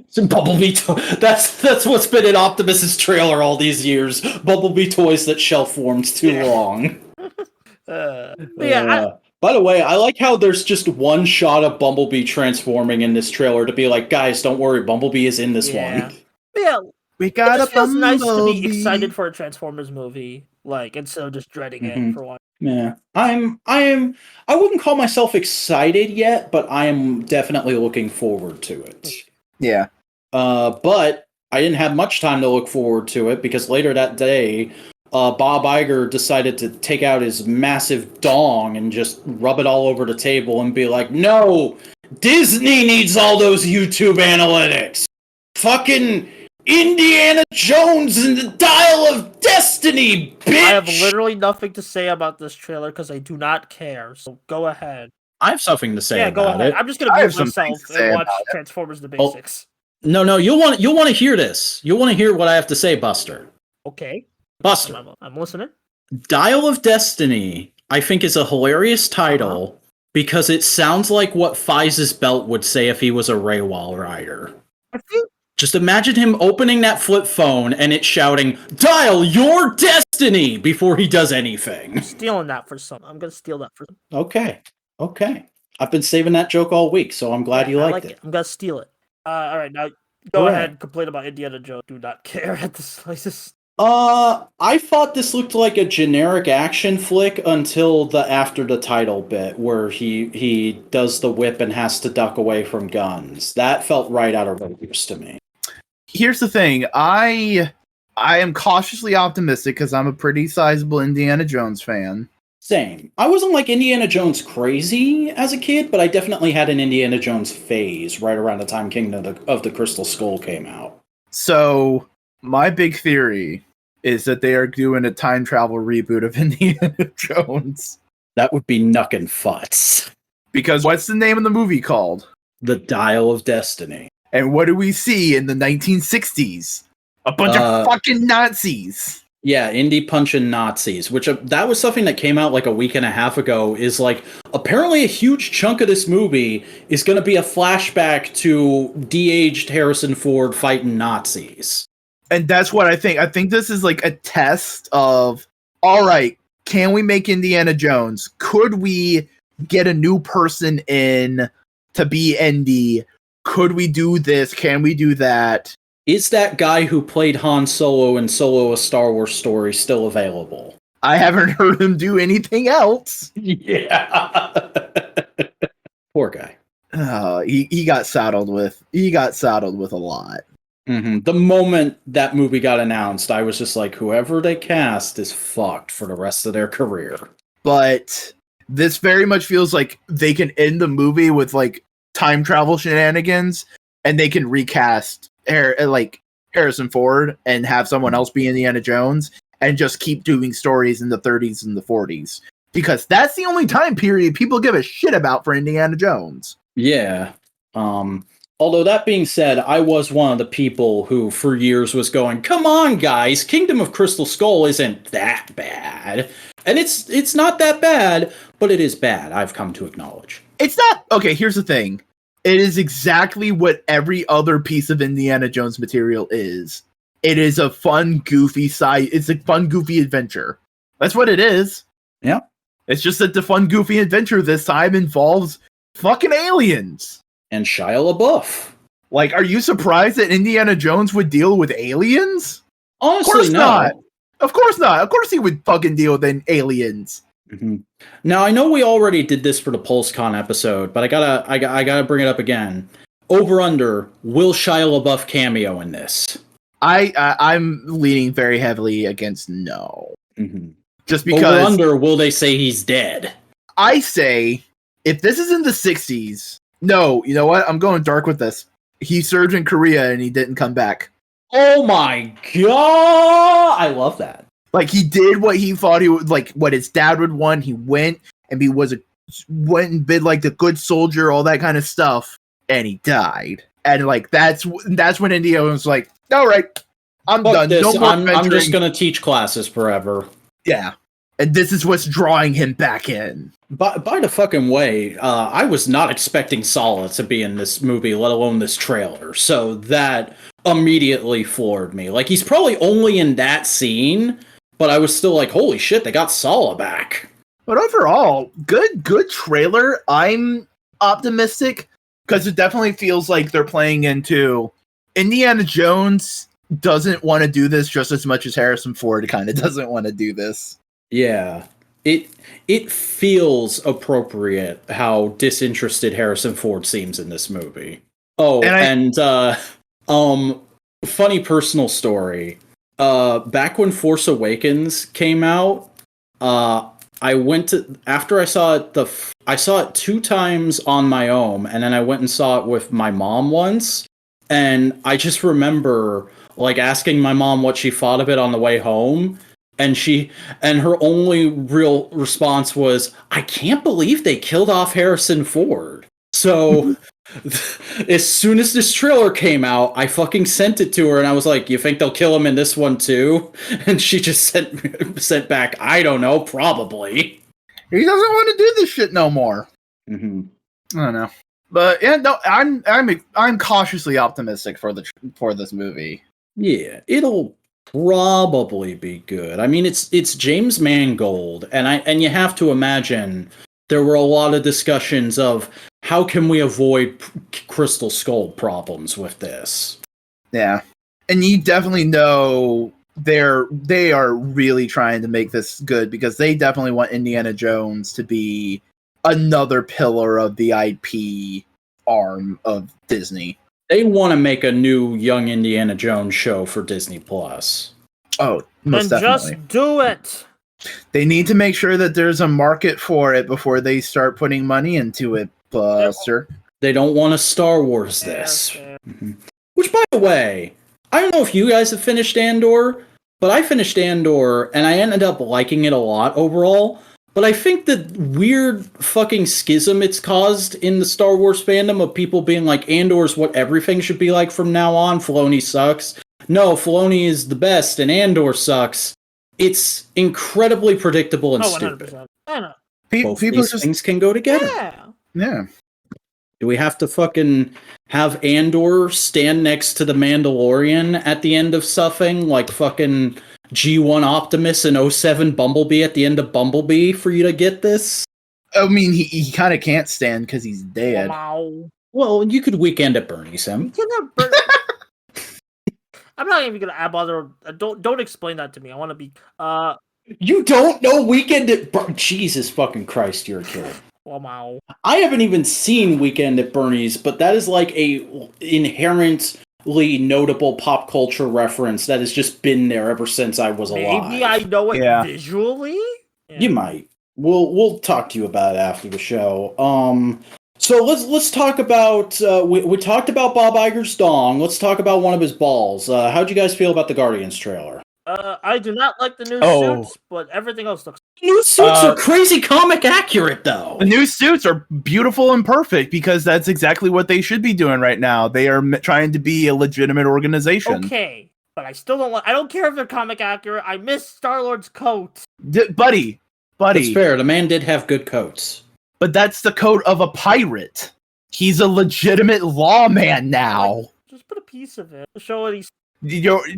Some Bumblebee that's what's been in Optimus's trailer all these years. Bumblebee toys that shelf warmed too long. By the way, I like how there's just one shot of Bumblebee transforming in this trailer to be like, guys, don't worry, Bumblebee is in this one. Yeah, we got it feels nice to be excited for a Transformers movie, instead of just dreading it for one. Yeah, I wouldn't call myself excited yet, but I am definitely looking forward to it. Yeah. But I didn't have much time to look forward to it because later that day, Bob Iger decided to take out his massive dong and just rub it all over the table and be like, no, Disney needs all those YouTube analytics. Fucking Indiana Jones and the Dial of Destiny, bitch! I have literally nothing to say about this trailer because I do not care. So go ahead. I have something to say go about ahead. it. I'm just gonna mute myself and watch Transformers: The Basics. No, you'll want to hear this. You'll want to hear what I have to say, Buster. Okay. Buster. I'm listening. Dial of Destiny, I think, is a hilarious title because it sounds like what Fize's belt would say if he was a Raywall rider. Just imagine him opening that flip phone and it shouting, "Dial your destiny!" before he does anything. I'm stealing that for some. I'm gonna steal that for some. Okay. I've been saving that joke all week, so I'm glad you liked it. I'm gonna steal it. All right, now go ahead and complain about Indiana Jones. Do not care at the slices. I thought this looked like a generic action flick until after the title bit where he does the whip and has to duck away from guns. That felt right out of Rangers to me. Here's the thing. I am cautiously optimistic because I'm a pretty sizable Indiana Jones fan. Same. I wasn't like Indiana Jones crazy as a kid, but I definitely had an Indiana Jones phase right around the time Kingdom of the Crystal Skull came out. So my big theory is that they are doing a time travel reboot of Indiana Jones. That would be knuckin' futz. Because what's the name of the movie called? The Dial of Destiny. And what do we see in the 1960s? A bunch of fucking Nazis. Yeah, indie punching Nazis, which that was something that came out like a week and a half ago, is like, apparently a huge chunk of this movie is going to be a flashback to de-aged Harrison Ford fighting Nazis. And that's what I think. I think this is like a test of, all right, can we make Indiana Jones? Could we get a new person in to be Indy? Could we do this? Can we do that? Is that guy who played Han Solo in Solo: A Star Wars Story still available? I haven't heard him do anything else. Yeah. Poor guy. He got saddled with a lot. Mm-hmm. The moment that movie got announced, I was just like, whoever they cast is fucked for the rest of their career. But this very much feels like they can end the movie with like time travel shenanigans, and they can recast Harrison Ford and have someone else be Indiana Jones and just keep doing stories in the 30s and the 40s. Because that's the only time period people give a shit about for Indiana Jones. Yeah. Although that being said, I was one of the people who for years was going, come on guys, Kingdom of Crystal Skull isn't that bad. And it's not that bad, but it is bad, I've come to acknowledge. It's not... Okay, here's the thing. It is exactly what every other piece of Indiana Jones material is. It is a fun, goofy it's a fun, goofy adventure. That's what it is. Yeah. It's just that the fun, goofy adventure this time involves fucking aliens. And Shia LaBeouf. Like, are you surprised that Indiana Jones would deal with aliens? Honestly, of course no. not. Of course not. Of course he would fucking deal with aliens. Mm-hmm. Now, I know we already did this for the PulseCon episode, but I gotta bring it up again. Over under, will Shia LaBeouf cameo in this? I'm leaning very heavily against no. Mm-hmm. Just because... Over under, will they say he's dead? I say, if this is in the 60s... No, you know what? I'm going dark with this. He served in Korea and he didn't come back. Oh my god! I love that. Like, he did what he thought he would, like, what his dad would want. He went and went and bid like the good soldier, all that kind of stuff, and he died. And like that's when India was like, all right, I'm done. This. No more I'm just gonna teach classes forever. Yeah. And this is what's drawing him back in. By the fucking way, I was not expecting Sala to be in this movie, let alone this trailer. So that immediately floored me. Like, he's probably only in that scene, but I was still like, holy shit, they got Sala back. But overall, good trailer. I'm optimistic because it definitely feels like they're playing into Indiana Jones doesn't want to do this just as much as Harrison Ford kind of doesn't want to do this. Yeah. It feels appropriate how disinterested Harrison Ford seems in this movie. Oh, and funny personal story. Back when Force Awakens came out, I went to, after I saw it, I saw it 2 times on my own, and then I went and saw it with my mom once, and I just remember like asking my mom what she thought of it on the way home. And her only real response was, I can't believe they killed off Harrison Ford. So as soon as this trailer came out, I fucking sent it to her and I was like, you think they'll kill him in this one too? And she just sent back, I don't know, probably. He doesn't want to do this shit no more. Mm-hmm. I don't know. But yeah, no, I'm cautiously optimistic for this movie. Yeah, it'll probably be good. I mean, it's James Mangold, and you have to imagine there were a lot of discussions of how can we avoid Crystal Skull problems with this. Yeah, and you definitely know they are really trying to make this good because they definitely want Indiana Jones to be another pillar of the IP arm of Disney. They want to make a new Young Indiana Jones show for Disney Plus. Oh, most definitely. Just do it. They need to make sure that there's a market for it before they start putting money into it, Buster. They don't want to Star Wars this. Yeah. Mm-hmm. Which, by the way, I don't know if you guys have finished Andor, but I finished Andor, and I ended up liking it a lot overall. But I think the weird fucking schism it's caused in the Star Wars fandom of people being like, Andor's what everything should be like from now on, Filoni sucks. No, Filoni is the best, and Andor sucks. It's incredibly predictable and stupid. 100%. I know. Both these things can go together. Yeah. Do we have to fucking have Andor stand next to the Mandalorian at the end of something, like fucking G1 Optimus and 07 Bumblebee at the end of Bumblebee for you to get this? I mean, he kind of can't stand because he's dead. Wow. Well, you could Weekend at Bernie's him. I'm not even gonna bother. Don't explain that to me. I want to be. You don't know Weekend at Jesus fucking Christ, you're a kid. Wow. I haven't even seen Weekend at Bernie's, but that is like a inherently notable pop culture reference that has just been there ever since I was alive. Maybe I know it visually. Yeah. You might. We'll talk to you about it after the show. So let's talk about we talked about Bob Iger's dong. Let's talk about one of his balls. How'd you guys feel about the Guardians trailer? I do not like the new suits, but everything else looks. New suits are crazy comic accurate, though. The new suits are beautiful and perfect because that's exactly what they should be doing right now. They are trying to be a legitimate organization. Okay, but I still don't. I don't care if they're comic accurate. I miss Star-Lord's coat. Buddy. It's fair. The man did have good coats. But that's the coat of a pirate. He's a legitimate lawman now. Just put a piece of it to show what he's.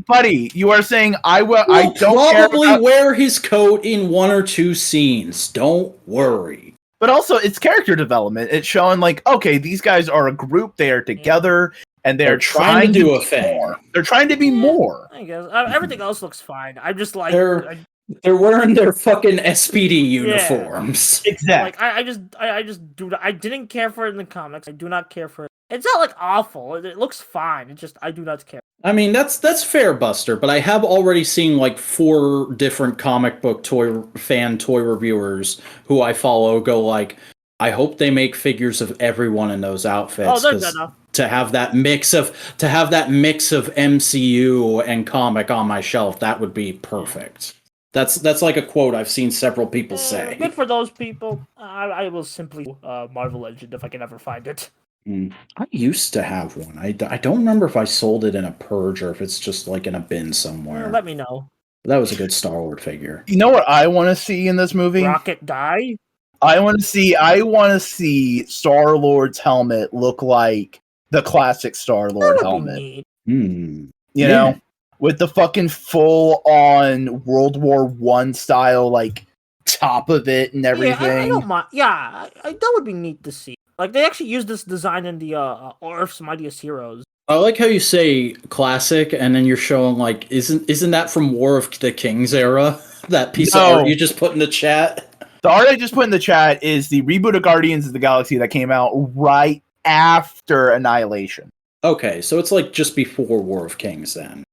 Buddy, you are saying I will. I don't probably wear his coat in one or two scenes. Don't worry. But also, it's character development. It's showing like, okay, these guys are a group. They are together, and they're trying to do a thing. More. They're trying to be more. I guess everything else looks fine. I'm just like they're wearing their fucking SPD uniforms. Yeah, exactly. Like I just do. I didn't care for it in the comics. I do not care for it. It's not like awful. It looks fine. It's just I do not care. I mean, that's fair, Buster. But I have already seen like 4 different comic book toy reviewers who I follow go like, I hope they make figures of everyone in those outfits. Oh, they're gonna. To have that mix of MCU and comic on my shelf, that would be perfect. That's like a quote I've seen several people say. Good for those people. I will simply Marvel Legend if I can ever find it. I used to have one. I don't remember if I sold it in a purge or if it's just like in a bin somewhere. Let me know. That was a good Star-Lord figure. You know what I want to see in this movie? Rocket die? I want to see Star-Lord's helmet look like the classic Star-Lord helmet. You know? With the fucking full-on World War I style, like, top of it and everything. Yeah, I don't mind. Yeah, that would be neat to see. Like, they actually used this design in the Earth's Mightiest Heroes. I like how you say classic, and then you're showing, like, isn't that from War of the Kings era? That piece of art you just put in the chat? The art I just put in the chat is the reboot of Guardians of the Galaxy that came out right after Annihilation. Okay, so it's, like, just before War of Kings, then.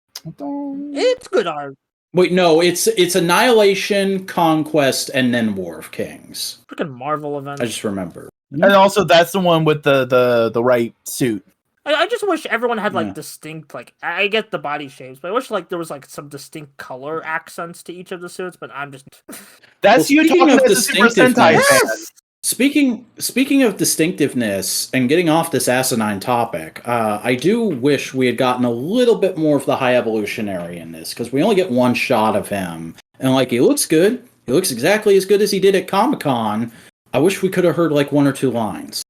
It's good art. Wait, no, it's Annihilation, Conquest, and then War of Kings. Freaking Marvel event. I just remember. And also, that's the one with the right suit. I just wish everyone had like distinct, like I get the body shapes, but I wish like there was like some distinct color accents to each of the suits. But I'm just that's you talking of the Super Sentai fan. Speaking of distinctiveness and getting off this asinine topic, I do wish we had gotten a little bit more of the High Evolutionary in this, because we only get one shot of him, and like he looks good. He looks exactly as good as he did at Comic-Con. I wish we could have heard like one or two lines.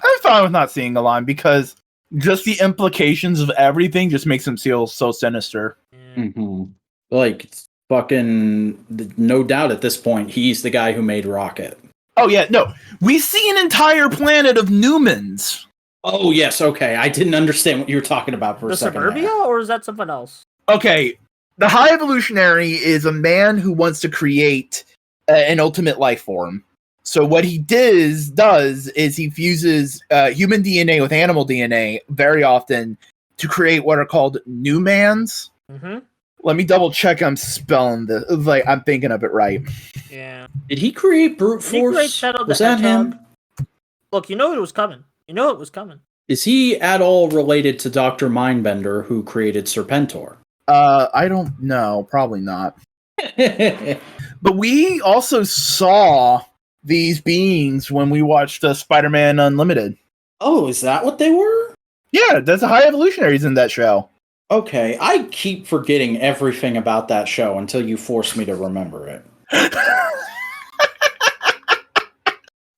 I'm fine with not seeing a line because just the implications of everything just makes him feel so sinister. Mm-hmm. Like, fucking, no doubt at this point, he's the guy who made Rocket. Oh, yeah, no. We see an entire planet of Newmans. Oh, yes, okay. I didn't understand what you were talking about for a second. Suburbia, there. or is that something else? Okay, the High Evolutionary is a man who wants to create an ultimate life form. So what he does is he fuses human DNA with animal DNA very often to create what are called Newmans. Mm-hmm. Let me double check I'm spelling this. Like, I'm thinking of it right. Yeah. Did he create Brute Force? Was that him? Look, you know it was coming. Is he at all related to Dr. Mindbender, who created Serpentor? I don't know. Probably not. But we also saw these beings when we watched Spider-Man Unlimited. Oh, is that what they were? Yeah, that's the High Evolutionaries in that show. Okay, I keep forgetting everything about that show until you force me to remember it.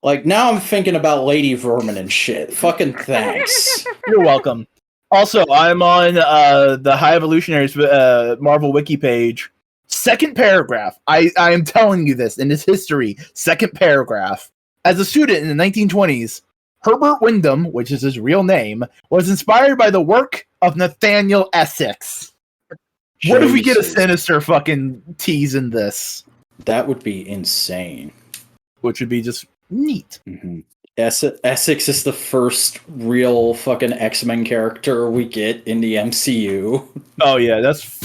Like, now I'm thinking about Lady Vermin and shit. Fucking thanks. You're welcome. Also, I'm on the High Evolutionaries Marvel Wiki page. Second paragraph. I am telling you this in its history. Second paragraph. As a student in the 1920s, Herbert Wyndham, which is his real name, was inspired by the work of Nathaniel Essex. Jesus. What if we get a sinister fucking tease in this? That would be insane. Which would be just neat. Mm-hmm. Essex is the first real fucking X-Men character we get in the MCU. Oh yeah, that's...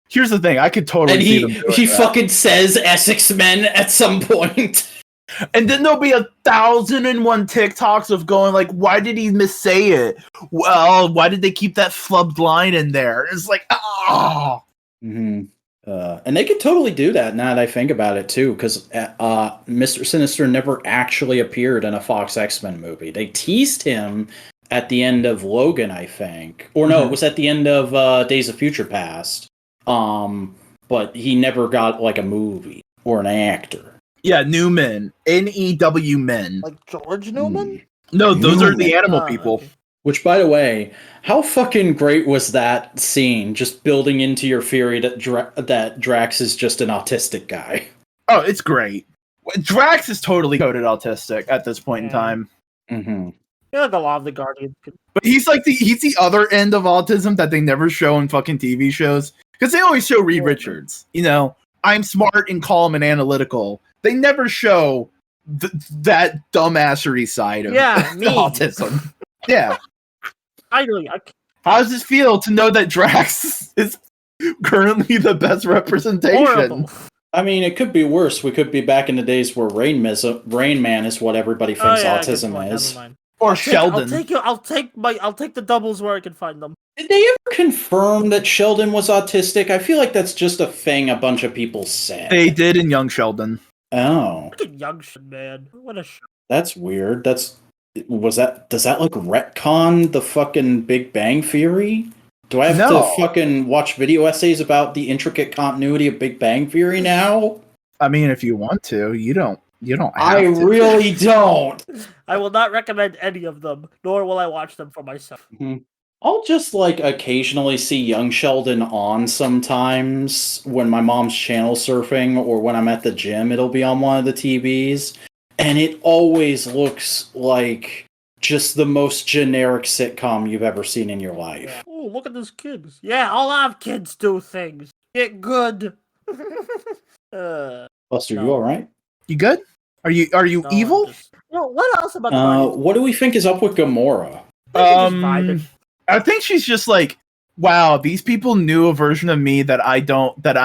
Here's the thing, I could totally see them doing he that. fucking says Essex Men at some point. And then there'll be 1,001 TikToks of going like, why did he missay it? Well, why did they keep that flubbed line in there? It's like, oh. Mm-hmm. And they could totally do that now that I think about it too, because Mr. Sinister never actually appeared in a Fox X-Men movie. They teased him at the end of Logan, I think. Or no, it was at the end of Days of Future Past. But he never got like a movie or an actor. Yeah, Newman. N-E-W men. Like George Newman? No, those are the animal people. Which, by the way, how fucking great was that scene? Just building into your theory that Drax is just an autistic guy. Oh, it's great. Drax is totally coded autistic at this point in time. Mm-hmm. I feel like a lot of the Guardians. But he's the other end of autism that they never show in fucking TV shows. Because they always show Reed Richards. You know, I'm smart and calm and analytical. They never show that dumbassery side of autism. Yeah. How does this feel to know that Drax is currently the best representation? Horrible. I mean, it could be worse. We could be back in the days where Rain Man is what everybody thinks autism is. Or Sheldon. I'll take the doubles where I can find them. Did they ever confirm that Sheldon was autistic? I feel like that's just a thing a bunch of people said. They did in Young Sheldon. Oh. Look at Young Sheldon, man. What a show. That's weird. Does that like retcon the fucking Big Bang Theory? Do I have to fucking watch video essays about the intricate continuity of Big Bang Theory now? I mean, if you want to, you don't have I really don't. I will not recommend any of them, nor will I watch them for myself. Mm-hmm. I'll just like occasionally see Young Sheldon on sometimes when my mom's channel surfing or when I'm at the gym, it'll be on one of the TVs. And it always looks like just the most generic sitcom you've ever seen in your life. Yeah. Oh, look at those kids. Yeah, a lot of kids do things. Get good. Buster, you alright? You good? Are you evil? What else about the what do we think is up with Gamora? I think she's just like, wow, these people knew a version of me that I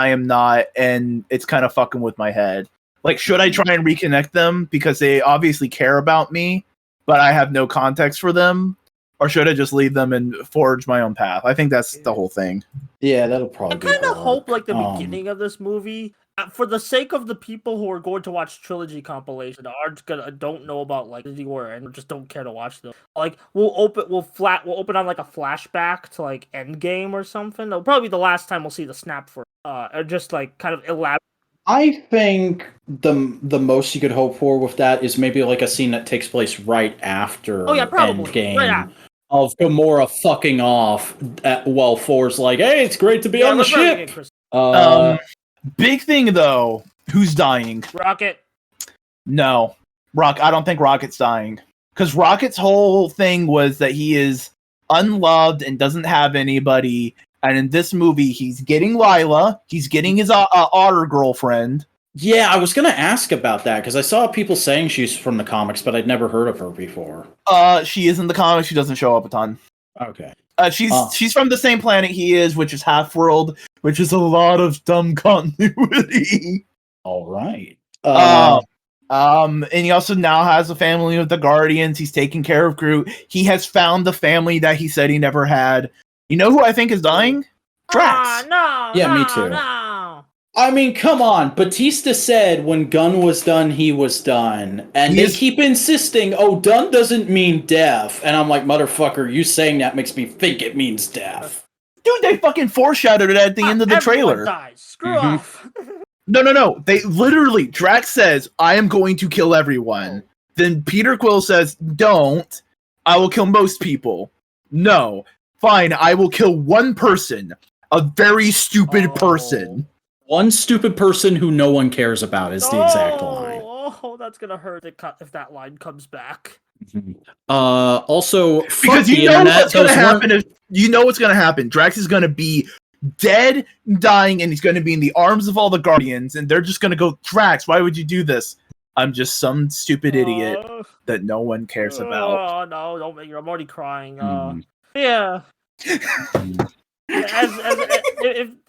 am not, and it's kind of fucking with my head. Like, should I try and reconnect them because they obviously care about me, but I have no context for them? or should I just leave them and forge my own path? I think that's the whole thing. Yeah, that'll probably. I kind of hope like the beginning of this movie, for the sake of the people who are going to watch trilogy compilation, don't know about like Disney War and just don't care to watch them. Like we'll open on like a flashback to like Endgame or something. It'll probably be the last time we'll see the snap for or just like kind of elaborate. I think the most you could hope for with that is maybe like a scene that takes place right after Endgame. Right of Gamora fucking off while Thor's like, hey, it's great to be on the ship. Big thing though, who's dying? Rocket. No. I don't think Rocket's dying. Because Rocket's whole thing was that he is unloved and doesn't have anybody. And in this movie, he's getting Lila. He's getting his otter girlfriend. Yeah, I was going to ask about that because I saw people saying she's from the comics, but I'd never heard of her before. She is in the comics. She doesn't show up a ton. Okay. She's from the same planet he is, which is Half-World, which is a lot of dumb continuity. All right. And he also now has a family with the Guardians. He's taking care of Groot. He has found the family that he said he never had. You know who I think is dying? Drax. Me too. No. I mean, come on. Batista said when Gunn was done, he was done. And they keep insisting, done doesn't mean death. And I'm like, motherfucker, you saying that makes me think it means death. Dude, they fucking foreshadowed it at the end of the trailer. Dies. Screw off. No. They literally, Drax says, I am going to kill everyone. Then Peter Quill says, don't. I will kill most people. No. Fine, I will kill one person. A very stupid person. One stupid person who no one cares about is the exact line. Oh, that's gonna hurt if that line comes back. Also, because you know what's gonna happen. You know what's gonna happen. Drax is gonna be dead, dying, and he's gonna be in the arms of all the Guardians, and they're just gonna go, Drax, why would you do this? I'm just some stupid idiot that no one cares about. Oh no, don't make me. I'm already crying. Yeah. as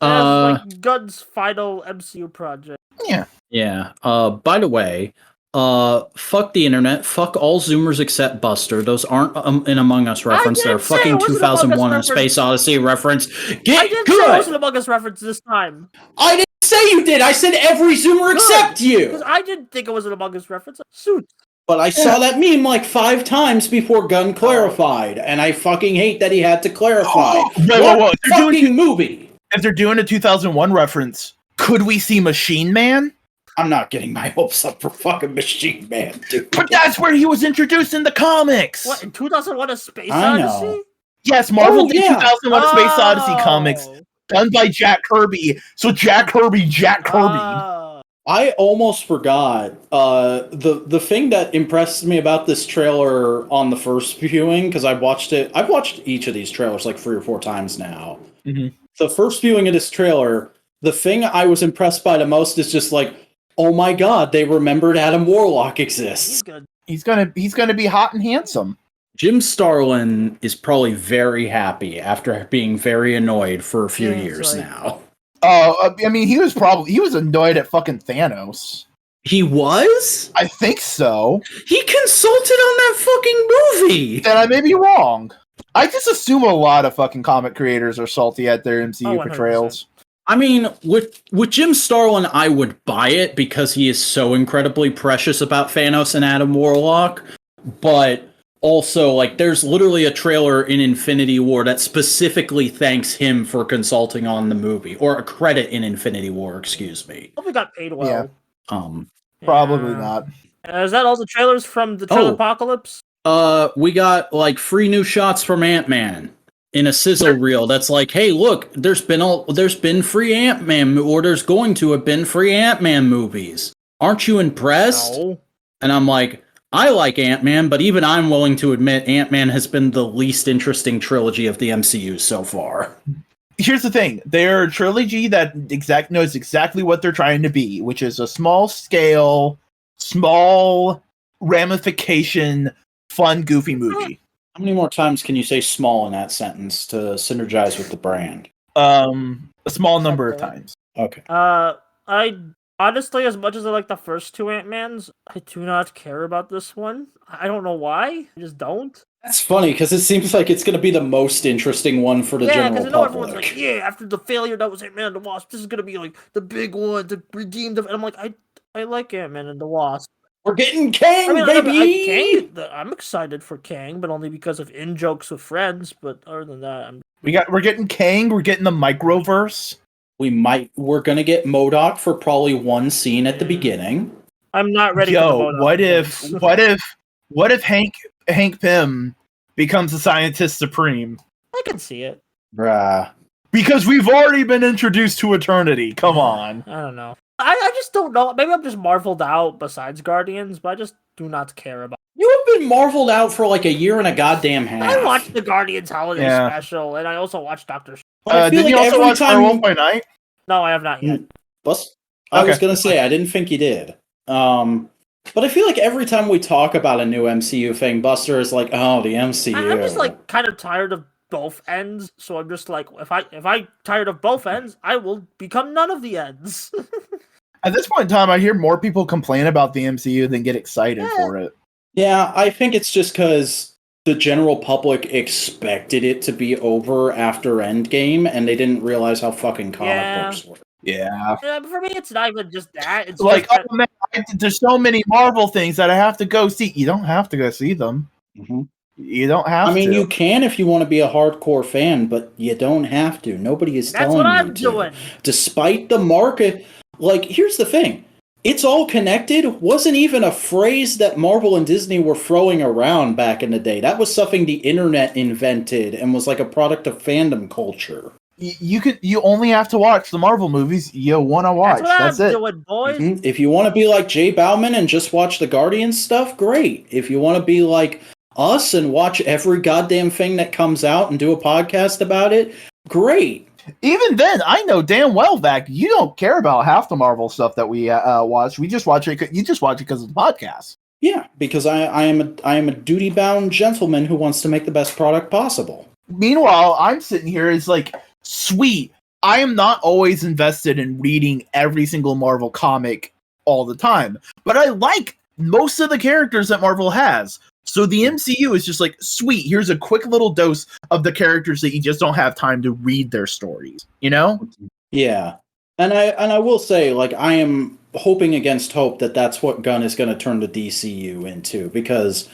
like Gunn's final MCU project. Yeah. By the way, fuck the internet. Fuck all Zoomers except Buster. Those aren't an Among Us reference. They're a fucking 2001 and Space Odyssey reference. I didn't say it was an Among Us reference this time. I didn't say you did. I said every Zoomer except you. Because I didn't think it was an Among Us reference. Suit. But I saw that meme like 5 times before Gunn clarified, and I fucking hate that he had to clarify. Whoa. Movie. If they're doing a 2001 reference, could we see Machine Man? I'm not getting my hopes up for fucking Machine Man, dude. But that's where he was introduced in the comics. What, in 2001 A Space Odyssey? Yes, Marvel did 2001 A Space Odyssey comics, done by Jack Kirby. So Jack Kirby. I almost forgot. The thing that impressed me about this trailer on the first viewing, because I've watched each of these trailers like 3 or 4 times now. Mm-hmm. The first viewing of this trailer, the thing I was impressed by the most is just like, oh my god, they remembered Adam Warlock exists. He's gonna be hot and handsome. Jim Starlin is probably very happy after being very annoyed for a few years now. I mean, he was annoyed at fucking Thanos. He was? I think so. He consulted on that fucking movie! Then I may be wrong. I just assume a lot of fucking comic creators are salty at their MCU portrayals. I mean, with Jim Starlin, I would buy it because he is so incredibly precious about Thanos and Adam Warlock, but also, like, there's literally a trailer in Infinity War that specifically thanks him for consulting on the movie, or a credit in Infinity War, excuse me. Probably got paid well. Probably not. Is that all the trailers from the trailer apocalypse? We got like 3 new shots from Ant-Man in a sizzle reel. That's like, hey, look, there's been free Ant-Man, or there's going to have been free Ant-Man movies. Aren't you impressed? No. And I'm like, I like Ant-Man, but even I'm willing to admit Ant-Man has been the least interesting trilogy of the MCU so far. Here's the thing. They're a trilogy that knows exactly what they're trying to be, which is a small scale, small ramification, fun, goofy movie. How many more times can you say small in that sentence to synergize with the brand? A small number of times. Okay. I Honestly, as much as I like the first two Ant-Mans, I do not care about this one. I don't know why. I just don't. That's funny, because it seems like it's going to be the most interesting one for the general public. Yeah, because I know everyone's like, after the failure that was Ant-Man and the Wasp, this is going to be like the big one to redeem the... And I'm like, I like Ant-Man and the Wasp. We're getting Kang, baby! I'm excited for Kang, but only because of in-jokes with friends, but other than that, we're getting Kang, we're getting the Microverse. We're gonna get MODOK for probably one scene at the beginning. I'm not ready for the MODOK. What if Hank Pym becomes the scientist supreme? I can see it. Bruh. Because we've already been introduced to Eternity. Come on. I don't know. I just don't know. Maybe I'm just marveled out besides Guardians, but I just do not care about it. You have been marveled out for like a year and a goddamn half. I watched the Guardians Holiday Special, and I also watched Doctor Did you also watch Werewolf by Night? No, I have not yet. I was going to say, I didn't think you did. But I feel like every time we talk about a new MCU thing, Buster is like, oh, the MCU. I'm just like kind of tired of both ends, so I'm just like, if I tired of both ends, I will become none of the ends. At this point in time, I hear more people complain about the MCU than get excited for it. Yeah, I think it's just because the general public expected it to be over after Endgame, and they didn't realize how fucking comic books were. Yeah. But for me, it's not even just that. It's like, oh man, there's so many Marvel things that I have to go see. You don't have to go see them. Mm-hmm. You don't have to. I mean, you can if you want to be a hardcore fan, but you don't have to. Nobody is telling you to. That's what I'm doing. Despite the market, like, here's the thing. It's all connected wasn't even a phrase that Marvel and Disney were throwing around back in the day. That was something the internet invented and was like a product of fandom culture. You only have to watch the Marvel movies you want to watch. That's it. Doing, boys. Mm-hmm. If you want to be like Jay Bauman and just watch the Guardians stuff, great. If you want to be like us and watch every goddamn thing that comes out and do a podcast about it, great. Even then, I know damn well that you don't care about half the Marvel stuff that we watch. We just watch it. You just watch it because of the podcast. Yeah, because I am a duty bound gentleman who wants to make the best product possible. Meanwhile, I'm sitting here as like, sweet. I am not always invested in reading every single Marvel comic all the time, but I like most of the characters that Marvel has. So the MCU is just like, sweet, here's a quick little dose of the characters that you just don't have time to read their stories, you know? Yeah. And I will say, like, I am hoping against hope that that's what Gunn is going to turn the DCU into, because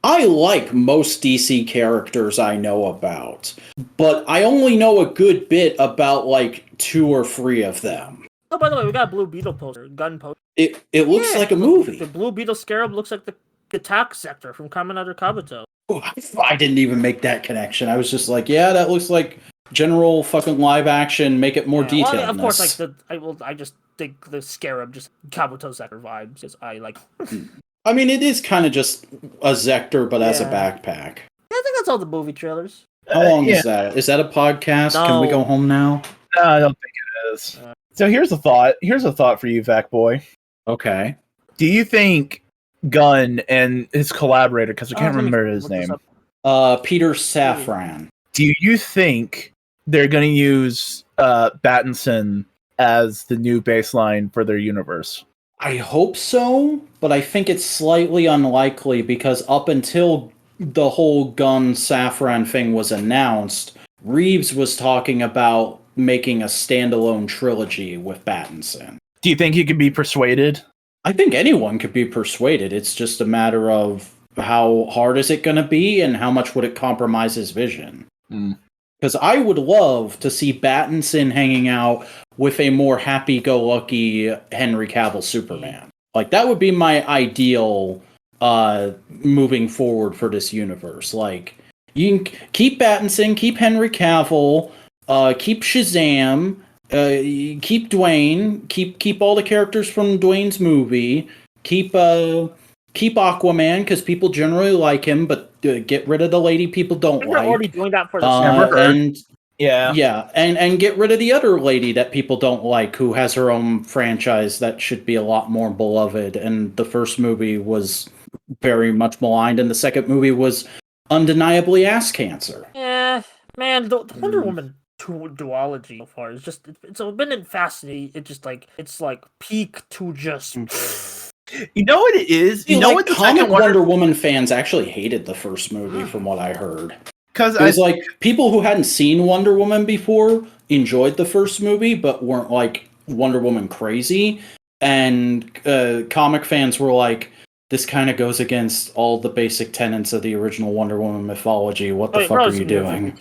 I like most DC characters I know about, but I only know a good bit about, like, 2 or 3 of them. Oh, by the way, we got a Blue Beetle poster, Gun poster. It looks like a movie. The Blue Beetle Scarab looks like the attack sector from Kamen Rider Kabuto. Oh, I didn't even make that connection. I was just like, yeah, that looks like general fucking live action. Make it more detailed. Well, of course, like I just think the Scarab just Kabuto sector vibes. Because I like. I mean, it is kind of just a Zector, but as a backpack. I think that's all the movie trailers. How long is that? Is that a podcast? No. Can we go home now? No, I don't think it is. So here's a thought. Here's a thought for you, Vac Boy. Okay. Do you think Gunn and his collaborator, because I can't remember his name, Peter Safran. Do you think they're going to use Battinson as the new baseline for their universe? I hope so, but I think it's slightly unlikely because up until the whole Gunn Safran thing was announced, Reeves was talking about making a standalone trilogy with Battinson. Do you think he could be persuaded? I think anyone could be persuaded. It's just a matter of how hard is it going to be and how much would it compromise his vision. Because I would love to see Battinson hanging out with a more happy-go-lucky Henry Cavill Superman. Like, that would be my ideal moving forward for this universe. Like, you can keep Battinson, keep Henry Cavill, keep Shazam, keep Dwayne, keep all the characters from Dwayne's movie, keep Aquaman because people generally like him, but get rid of the lady people don't like. They're already doing that for the and and get rid of the other lady that people don't like, who has her own franchise that should be a lot more beloved. And the first movie was very much maligned, and the second movie was undeniably ass cancer. Yeah, man, the Wonder Woman duology so far. It's been fascinating. It's like peak to just. You know what it is? You know what the comic Wonder Woman fans actually hated the first movie, from what I heard. Because it was like people who hadn't seen Wonder Woman before enjoyed the first movie, but weren't like Wonder Woman crazy. And comic fans were like, "This kind of goes against all the basic tenets of the original Wonder Woman mythology. What the fuck are you doing?"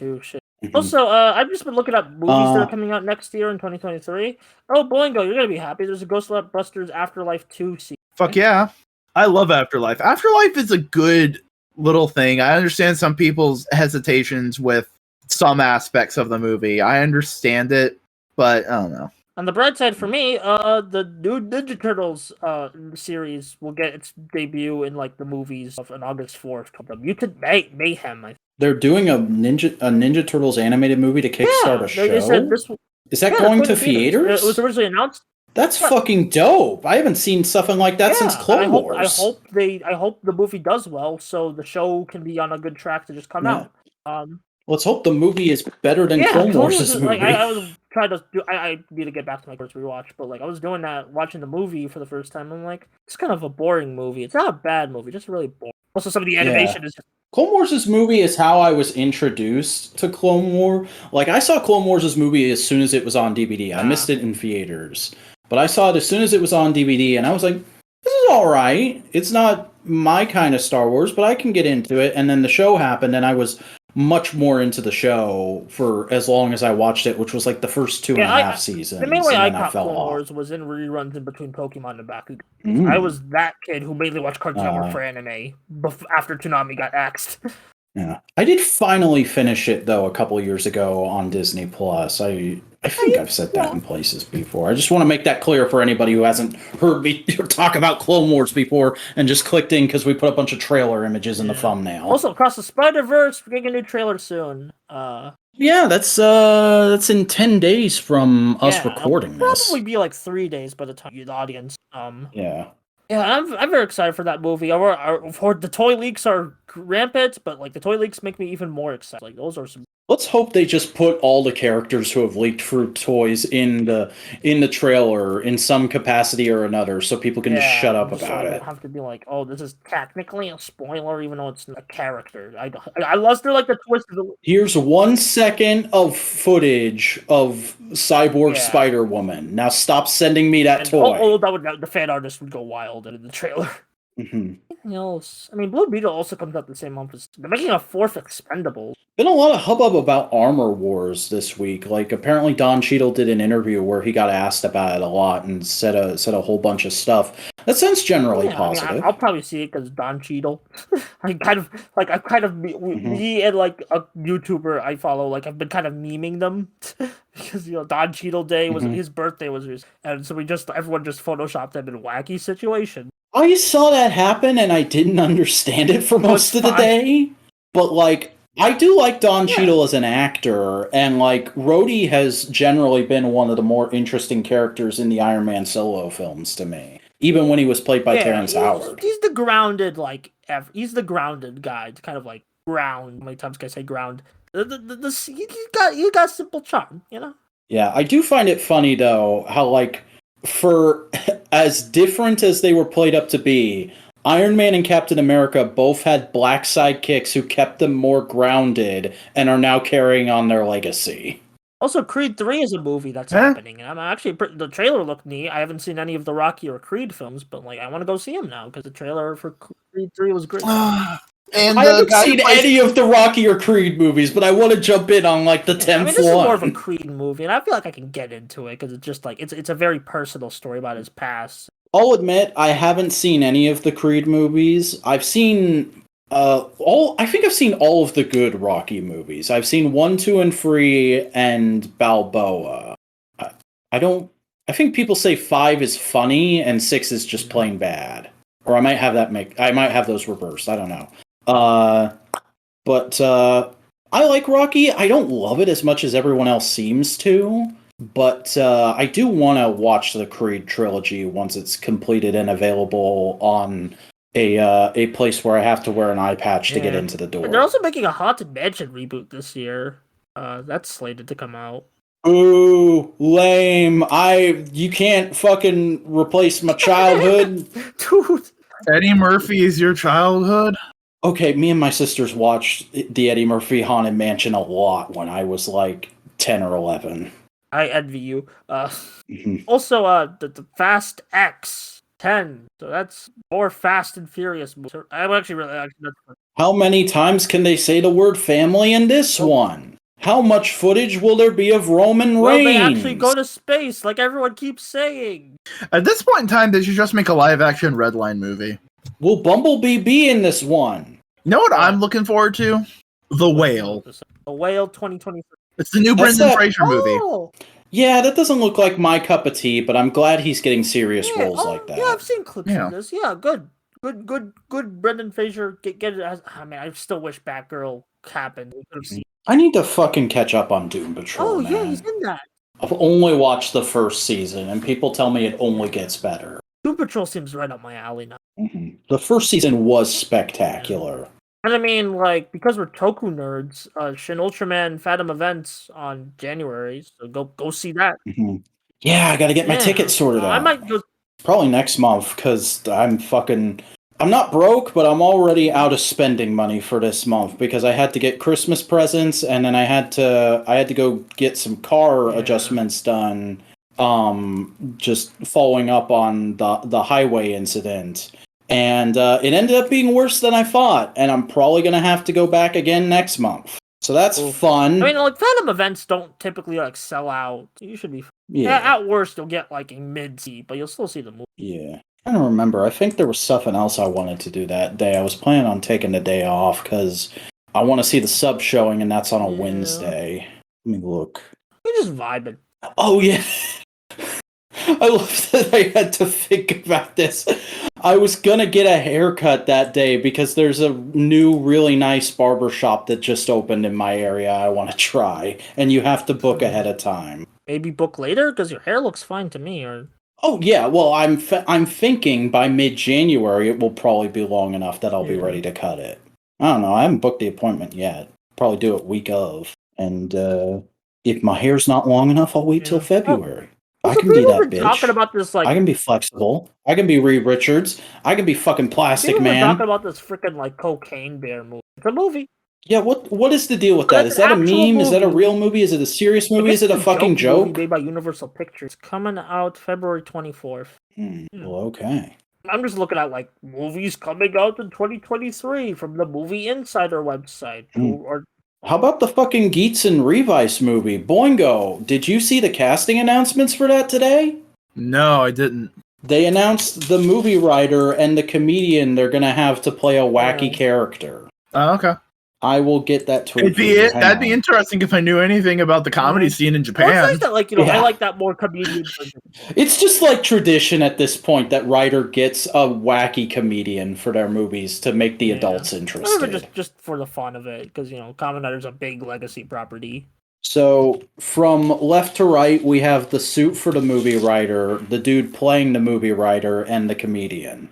Also, I've just been looking up movies that are coming out next year in 2023. Oh, Boingo, you're gonna be happy. There's a Ghostbusters Afterlife 2 sequel. Fuck yeah. I love Afterlife. Afterlife is a good little thing. I understand some people's hesitations with some aspects of the movie. I understand it, but I don't know. On the bright side for me, the new Ninja Turtles series will get its debut in like the movies on August 4th. Called the Mutant Mayhem. They're doing a Ninja Turtles animated movie to kickstart a show. They said is that going to theaters? It was originally announced. That's fucking dope. I haven't seen something like that since Clone Wars. I hope the movie does well, so the show can be on a good track to just come out. Let's hope the movie is better than Clone Wars' movie. Like, I was trying to do. I need to get back to my first rewatch, but like I was doing that, watching the movie for the first time. I'm like, it's kind of a boring movie. It's not a bad movie, just really boring. Also, some of the animation is. Clone Wars' movie is how I was introduced to Clone War. Like, I saw Clone Wars' movie as soon as it was on DVD. I missed it in theaters. But I saw it as soon as it was on DVD, and I was like, this is alright. It's not my kind of Star Wars, but I can get into it. And then the show happened, and I was much more into the show for as long as I watched it, which was like the first 2.5 seasons. The main way I caught Clone Wars was in reruns in between Pokemon and Bakugan. I was that kid who mainly watched Cartoon Network for anime after Toonami got axed. Yeah, I did finally finish it though a couple years ago on Disney Plus. I think I've said that in places before. I just want to make that clear for anybody who hasn't heard me talk about Clone Wars before and just clicked in because we put a bunch of trailer images in the thumbnail. Also, Across the Spider-Verse, we're getting a new trailer soon. Yeah, that's in 10 days from us recording this. Probably be like 3 days by the time the audience. Yeah, I'm very excited for that movie. The toy leaks are rampant, but like the toy leaks make me even more excited. Like those are some. Let's hope they just put all the characters who have leaked fruit toys in the trailer in some capacity or another, so people can just shut up about it. Have to be like, oh, this is technically a spoiler, even though it's a character. I lost like the twist of the. Here's 1 second of footage of Cyborg Spider-Woman. Now stop sending me that toy. The fan artist would go wild in the trailer. Anything else? I mean, Blue Beetle also comes out the same month as. They're making a 4th Expendables. Been a lot of hubbub about Armor Wars this week. Like, apparently Don Cheadle did an interview where he got asked about it a lot and said a whole bunch of stuff. That sounds generally positive. I mean, I'll probably see it because Don Me and like a YouTuber I follow, like I've been kind of memeing them because Don Cheadle Day was his birthday and so everyone just photoshopped him in a wacky situation. I saw that happen and I didn't understand it for most of the day, but like. I do like Don Cheadle as an actor, and like Rhodey has generally been one of the more interesting characters in the Iron Man solo films to me, even when he was played by Terrence Howard. He's the grounded he's the grounded guy. It's kind of like ground. How many times can I say ground? You got simple charm, you know. Yeah, I do find it funny though how like for as different as they were played up to be. Iron Man and Captain America both had black sidekicks who kept them more grounded and are now carrying on their legacy. Also, Creed 3 is a movie that's happening, and I'm actually the trailer looked neat. I haven't seen any of the Rocky or Creed films, but like I want to go see them now because the trailer for Creed 3 was great. And I haven't seen any of the Rocky or Creed movies, but I want to jump in on like the 10th one. I mean, this is more of a Creed movie, and I feel like I can get into it because it's just like it's a very personal story about his past. I'll admit I haven't seen any of the Creed movies. I've seen I think I've seen all of the good Rocky movies. I've seen 1, 2, and 3 and Balboa. I think people say 5 is funny and 6 is just plain bad. Or I might have those reversed. I don't know. But I like Rocky. I don't love it as much as everyone else seems to. But I do want to watch the Creed trilogy once it's completed and available on a place where I have to wear an eye patch to get into the door. They're also making a Haunted Mansion reboot this year. That's slated to come out. Ooh, lame. You can't fucking replace my childhood. Dude. Eddie Murphy is your childhood? Okay, me and my sisters watched the Eddie Murphy Haunted Mansion a lot when I was like 10 or 11. I envy you. Also, the Fast X 10. So that's more Fast and Furious movies. I'm actually really. How many times can they say the word family in this one? How much footage will there be of Roman Reigns? Well, they actually go to space, like everyone keeps saying. At this point in time, they should just make a live-action Redline movie. Will Bumblebee be in this one? You know what I'm looking forward to? The Whale. The Whale 2023. It's the new Brendan Fraser movie. Yeah, that doesn't look like my cup of tea, but I'm glad he's getting serious roles like that. Yeah, I've seen clips of this. Yeah, good. Brendan Fraser. Get it. I mean, I still wish Batgirl happened. We could have seen. I need to fucking catch up on Doom Patrol. Yeah, he's in that. I've only watched the first season, and people tell me it only gets better. Doom Patrol seems right up my alley now. Mm-hmm. The first season was spectacular. And I mean, like, because we're Toku nerds, Shin Ultraman Fathom Events on January, so go see that. Mm-hmm. Yeah, I gotta get my ticket sorted out. I might go. Probably next month, because I'm not broke, but I'm already out of spending money for this month because I had to get Christmas presents and then I had to go get some car adjustments done. Just following up on the highway incident. And it ended up being worse than I thought, and I'm probably gonna have to go back again next month. So that's fun. I mean, like, Phantom events don't typically like sell out. You should be at worst you'll get like a mid-seat, but you'll still see the movie. Yeah. I don't remember. I think there was something else I wanted to do that day. I was planning on taking the day off because I want to see the sub showing, and that's on a Wednesday. Let me look. You're just vibing. Oh, yeah. I love that I had to think about this. I was going to get a haircut that day because there's a new, really nice barber shop that just opened in my area I want to try, and you have to book ahead of time. Maybe book later because your hair looks fine to me, or... Oh, yeah, well, I'm thinking by mid-January it will probably be long enough that I'll be ready to cut it. I don't know, I haven't booked the appointment yet. Probably do it week of. And if my hair's not long enough, I'll wait till February. I can be that bitch. Talking about this, like, I can be flexible. I can be Reed Richards. I can be fucking Plastic Man. Talking about this freaking, like, Cocaine Bear movie. It's a movie. Yeah, what is the deal with that? Is that a meme? Movie. Is that a real movie? Is it a serious movie? Is it a fucking joke? Movie made by Universal Pictures, coming out February 24th. Well, okay. I'm just looking at like movies coming out in 2023 from the Movie Insider website. How about the fucking Geets and Revice movie, Boingo? Did you see the casting announcements for that today? No, I didn't. They announced the movie writer and the comedian they're gonna have to play a wacky character. Oh, okay. I will get that tweet. That'd be interesting if I knew anything about the comedy scene in Japan. Well, it's nice that, like, I like that more comedian version. It's just like tradition at this point that writer gets a wacky comedian for their movies to make the adults interested. Just for the fun of it, because Kamen Rider's a big legacy property. So from left to right, we have the suit for the movie writer, the dude playing the movie writer, and the comedian.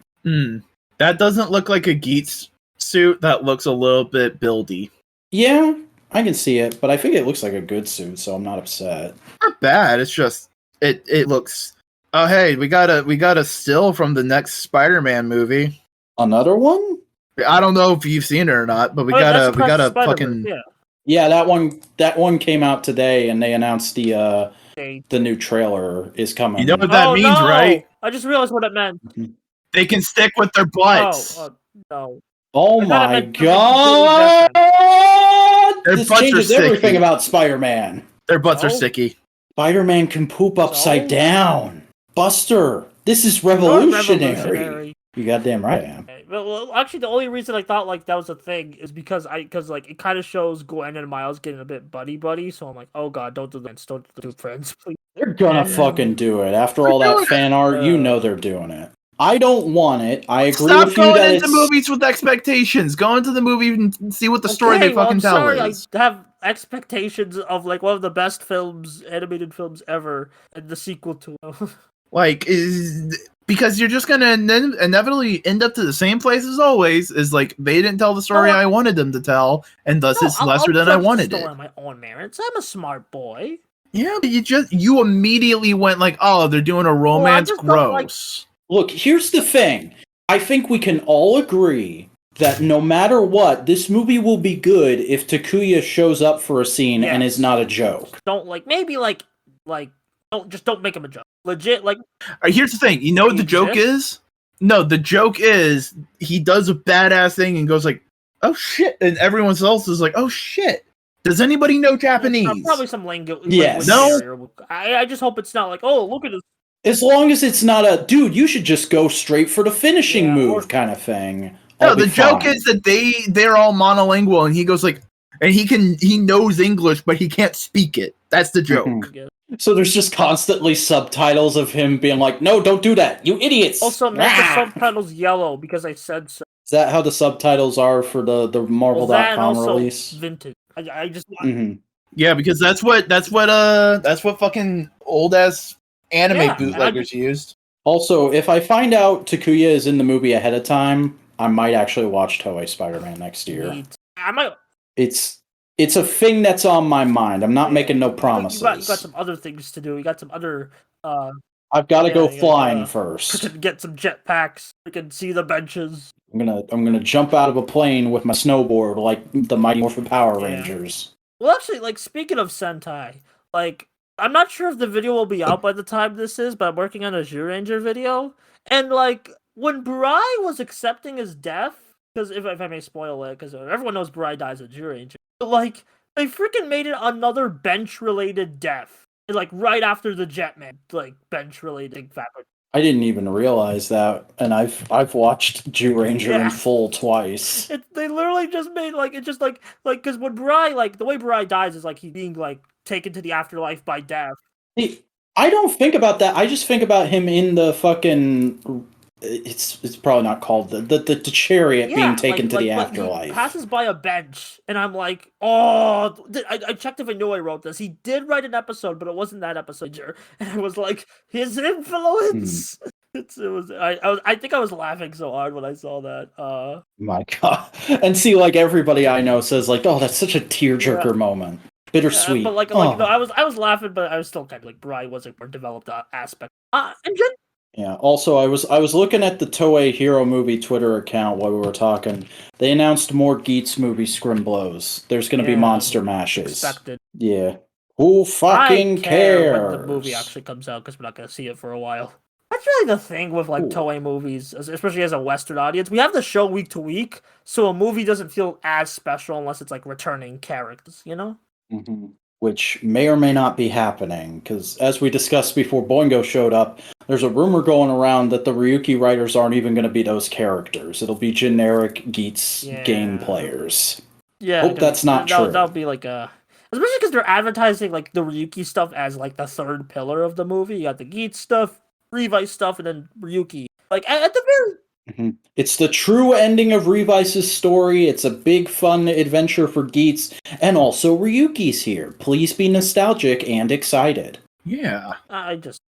That doesn't look like a Geets suit. That looks a little bit buildy. Yeah, I can see it, but I think it looks like a good suit, so I'm not upset. Not bad. It's just it looks. Oh, hey, we got a still from the next Spider-Man movie. Another one? I don't know if you've seen it or not, but we got a fucking yeah. That one came out today, and they announced the new trailer is coming. You know what that means, right? I just realized what it meant. They can stick with their butts. No. Oh my god! This changes everything about Spider-Man. Their butts are sticky. Spider-Man can poop upside down. Buster, this is revolutionary. You goddamn right I am. Well, actually, the only reason I thought like that was a thing is because like it kind of shows Gwen and Miles getting a bit buddy. So I'm like, oh god, don't do that. Don't do friends, please. They're gonna fucking do it. After all that fan art, you know they're doing it. I don't want it. I agree with you. Stop going into movies with expectations. Go into the movie and see what the story they fucking tell is. I have expectations of like one of the best animated films ever, and the sequel to it. Like, Because you're just gonna inevitably end up to the same place as always. Is like they didn't tell the story I wanted them to tell, and thus it's lesser than I wanted it. On my own merits, I'm a smart boy. Yeah, but you immediately went like, oh, they're doing a romance. Gross. Look, here's the thing. I think we can all agree that no matter what, this movie will be good if Takuya shows up for a scene and is not a joke. Don't don't make him a joke. Legit, like. Here's the thing. You know what the joke is? No, the joke is he does a badass thing and goes like, "Oh shit," and everyone else is like, "Oh shit." Does anybody know Japanese? Probably some language. Yes. No. I just hope it's not like, oh, look at this. As long as it's not a dude, you should just go straight for the finishing move kind of thing. No, the joke is that they're all monolingual, and he goes like, and he knows English, but he can't speak it. That's the joke. Mm-hmm. So there's just constantly subtitles of him being like, "No, don't do that, you idiots!" Also, make the subtitles yellow because I said so. Is that how the subtitles are for the Marvel.com release? Vintage. I just. Mm-hmm. Yeah, because that's what fucking old ass anime bootleggers used. Also, if I find out Takuya is in the movie ahead of time, I might actually watch Toei Spider-Man next year. I might. It's a thing that's on my mind. I'm not making no promises. You got some other things to do. You got some other. I've got to go flying first. Get some jetpacks. We can see the benches. I'm gonna jump out of a plane with my snowboard like the Mighty Morphin Power Rangers. Well, actually, like speaking of Sentai, like I'm not sure if the video will be out by the time this is, but I'm working on a Zyuranger video, and like when Burai was accepting his death, because if I may spoil it, because everyone knows Burai dies at Zyuranger. Like, they freaking made it another bench-related death. Like, right after the Jetman, like, bench-related fabric. I didn't even realize that, and I've watched Zyuranger in full twice. They literally just made, like, it's just, like, because when Burai, like, the way Burai dies is, like, he's being, like, taken to the afterlife by death. I don't think about that. I just think about him in the fucking... It's probably not called the chariot being taken to the afterlife. He passes by a bench, and I'm like, oh! I checked if I knew I wrote this. He did write an episode, but it wasn't that episode, and I was like, his influence. I think I was laughing so hard when I saw that. My God! And see, like everybody I know says, like, oh, that's such a tearjerker moment. Bittersweet. But no, I was laughing, but I was still kind of like, Burai was a more developed aspect. Yeah. Also, I was looking at the Toei Hero Movie Twitter account while we were talking. They announced more Geats movie Scrimblows. There's going to be monster mashes. Expected. Yeah. Who fucking cares? When the movie actually comes out, because we're not going to see it for a while. That's really the thing with like Toei movies, especially as a Western audience. We have the show week to week, so a movie doesn't feel as special unless it's like returning characters, you know? Mm-hmm. Which may or may not be happening, because as we discussed before Boingo showed up, there's a rumor going around that the Ryuki writers aren't even going to be those characters. It'll be generic Geats game players. Yeah. Hope that's not true. That'll be like a... Especially because they're advertising like the Ryuki stuff as like the third pillar of the movie. You got the Geats stuff, Revice stuff, and then Ryuki. Like at the very... Mm-hmm. It's the true ending of Revice's story. It's a big, fun adventure for Geats, and also Ryuki's here. Please be nostalgic and excited. Yeah.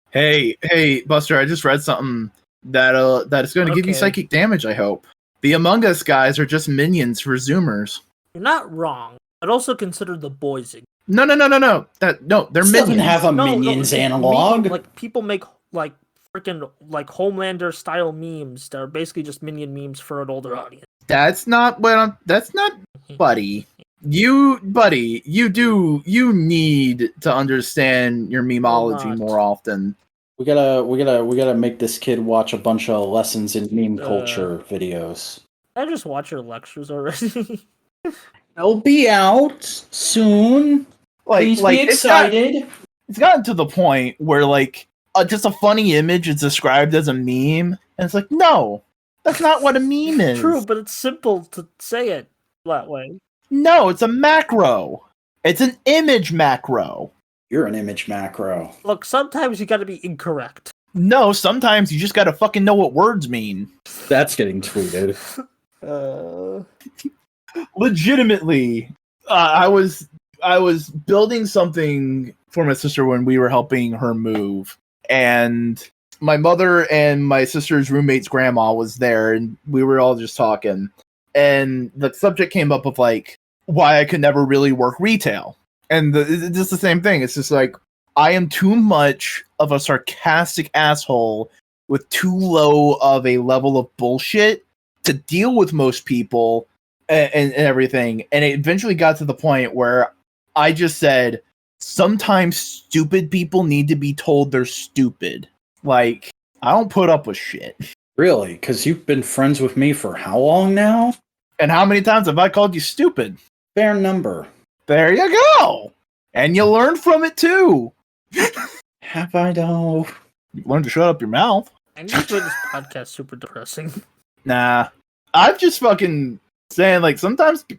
Hey, Buster! I just read something that is going to give you psychic damage. I hope the Among Us guys are just minions for Zoomers. You're not wrong. I'd also consider the boys. No. They're minions. Doesn't have a minions analog. Like people make like freaking like Homelander style memes that are basically just minion memes for an older audience. That's not buddy. You need to understand your memeology more often. We gotta make this kid watch a bunch of lessons in meme culture videos. I just watch your lectures already. They'll be out soon. Please be excited. It's gotten to the point where like just a funny image is described as a meme, and it's like, no, that's not what a meme is. True, but it's simple to say it that way. No, it's a macro. It's an image macro. You're an image macro. Look, sometimes you gotta be incorrect. No, sometimes you just gotta fucking know what words mean. That's getting tweeted. Legitimately, I was building something for my sister when we were helping her move, and my mother and my sister's roommate's grandma was there, and we were all just talking. And the subject came up of like why I could never really work retail. And it's just the same thing. It's just like I am too much of a sarcastic asshole with too low of a level of bullshit to deal with most people and everything. And it eventually got to the point where I just said, sometimes stupid people need to be told they're stupid. Like, I don't put up with shit. Really? Because you've been friends with me for how long now? And how many times have I called you stupid? Fair number. There you go. And you learn from it too. Have I though? You learned to shut up your mouth. I just made this podcast super depressing. Nah. I'm just fucking saying, like, sometimes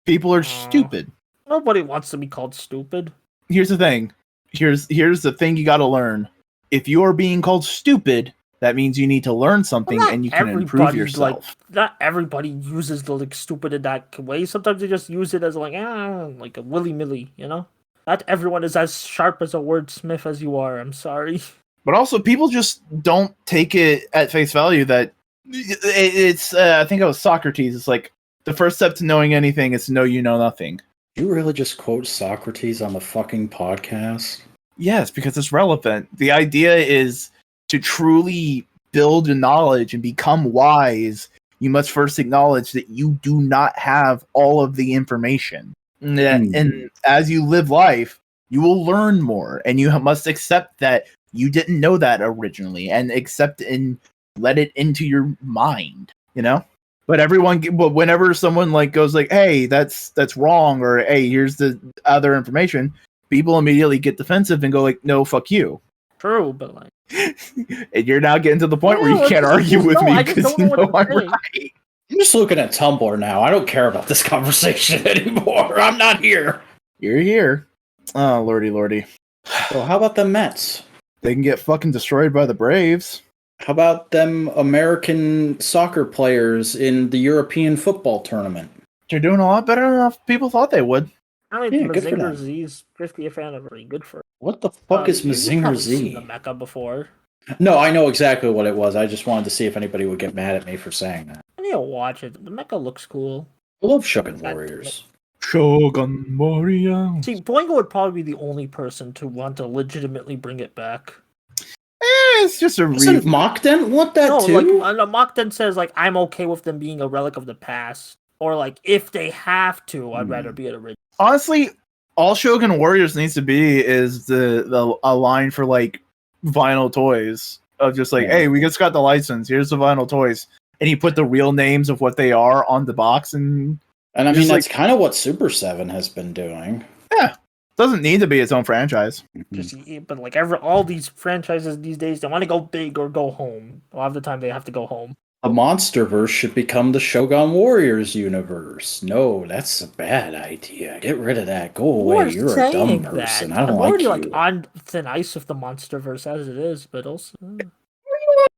people are stupid. Nobody wants to be called stupid. Here's the thing. Here's the thing you gotta learn. If you are being called stupid, that means you need to learn something and you can improve yourself. Like, not everybody uses the like stupid in that way. Sometimes they just use it as like a willy-nilly, you know? Not everyone is as sharp as a wordsmith as you are. I'm sorry. But also, people just don't take it at face value that it's, I think it was Socrates. It's like, the first step to knowing anything is to know you know nothing. You really just quote Socrates on the fucking podcast? Yes, because it's relevant. The idea is to truly build your knowledge and become wise, you must first acknowledge that you do not have all of the information. And as you live life, you will learn more, and you must accept that you didn't know that originally, and accept and let it into your mind, you know? But whenever someone like goes like, hey, that's wrong, or hey, here's the other information, people immediately get defensive and go like, no, fuck you. True, but like, and you're now getting to the point where you can't argue with me because you know I'm right. I'm just looking at Tumblr now. I don't care about this conversation anymore. I'm not here. You're here. Oh, lordy. So how about the Mets? They can get fucking destroyed by the Braves. How about them American soccer players in the European football tournament? They're doing a lot better than people thought they would. I mean, Mazinger Z's 50th anniversary. Good for. What the fuck is Mazinger Z? You've seen the Mecca before. No, I know exactly what it was. I just wanted to see if anybody would get mad at me for saying that. I need to watch it. The Mecca looks cool. I love Shogun Warriors. Shogun Warriors. See, Boingo would probably be the only person to want to legitimately bring it back. It's just a Isn't Mockden want that too? Like Mockden says, like, I'm okay with them being a relic of the past. Or, like, if they have to, I'd rather be an original. Honestly, all Shogun Warriors needs to be is a line for, like, vinyl toys. Of just like, hey, we just got the license. Here's the vinyl toys. And he put the real names of what they are on the box. And I mean, that's kind of what Super 7 has been doing. Yeah. Doesn't need to be its own franchise. But like all these franchises these days, they want to go big or go home. A lot of the time, they have to go home. The Monsterverse should become the Shogun Warriors universe. No, that's a bad idea. Get rid of that. Go away. You're a dumb person. I don't like you. I'm already on thin ice with the Monsterverse as it is, but also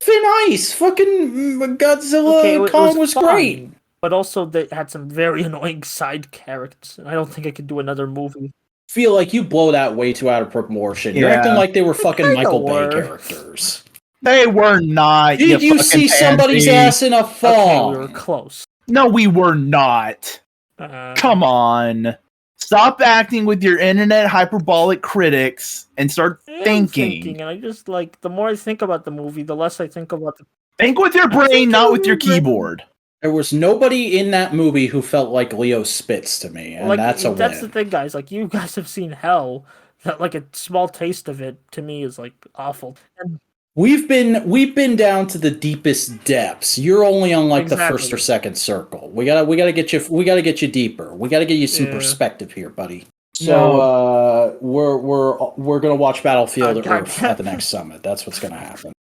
thin ice. Fucking Godzilla Kong was great, but also they had some very annoying side characters. I don't think I could do another movie. Feel like you blow that way too out of proportion. You're acting like they were fucking Michael Bay characters. They were not. Did you see somebody's ass in a fall? Okay, we were close. No, we were not. Come on. Stop acting with your internet hyperbolic critics and start thinking. And I just like the more I think about the movie, the less I think about the. Think with your brain, not with your keyboard. There was nobody in that movie who felt like Leo Spitz to me, and that's a win. That's the thing, guys. Like, you guys have seen Hell. That, like, a small taste of it to me is like awful. And we've been down to the deepest depths. You're only on like the first or second circle. We gotta get you deeper. We gotta get you some perspective here, buddy. So we're gonna watch Battlefield Earth at the next summit. That's what's gonna happen.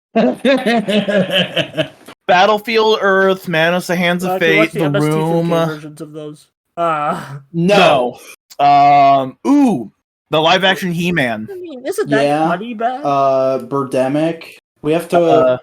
Battlefield Earth, Manos, The Hands of Fate, The Room. Versions of those. No. The live action He-Man. I mean, isn't that funny bad? Birdemic. We have to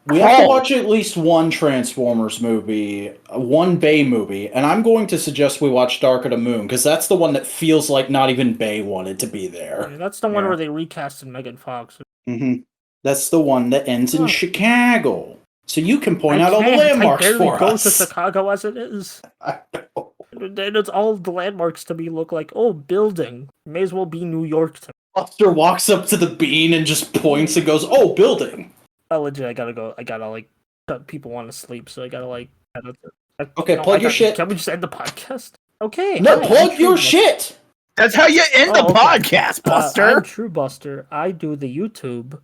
We have to watch at least one Transformers movie, one Bay movie, and I'm going to suggest we watch Dark of the Moon, because that's the one that feels like not even Bay wanted to be there. Yeah, that's the one where they recasted Megan Fox. Mm-hmm. That's the one that ends in Chicago. So you can point out all the landmarks for us. us. To Chicago as it is. I know. And it's all the landmarks to me look like, building. May as well be New York to me. Buster walks up to the bean and just points and goes, building. Oh, legit, I gotta go. I gotta, people want to sleep, so I gotta, okay, plug your shit. Can we just end the podcast? Okay. No, plug your shit! That's how you end the podcast, Buster! I'm True Buster. I do the YouTube.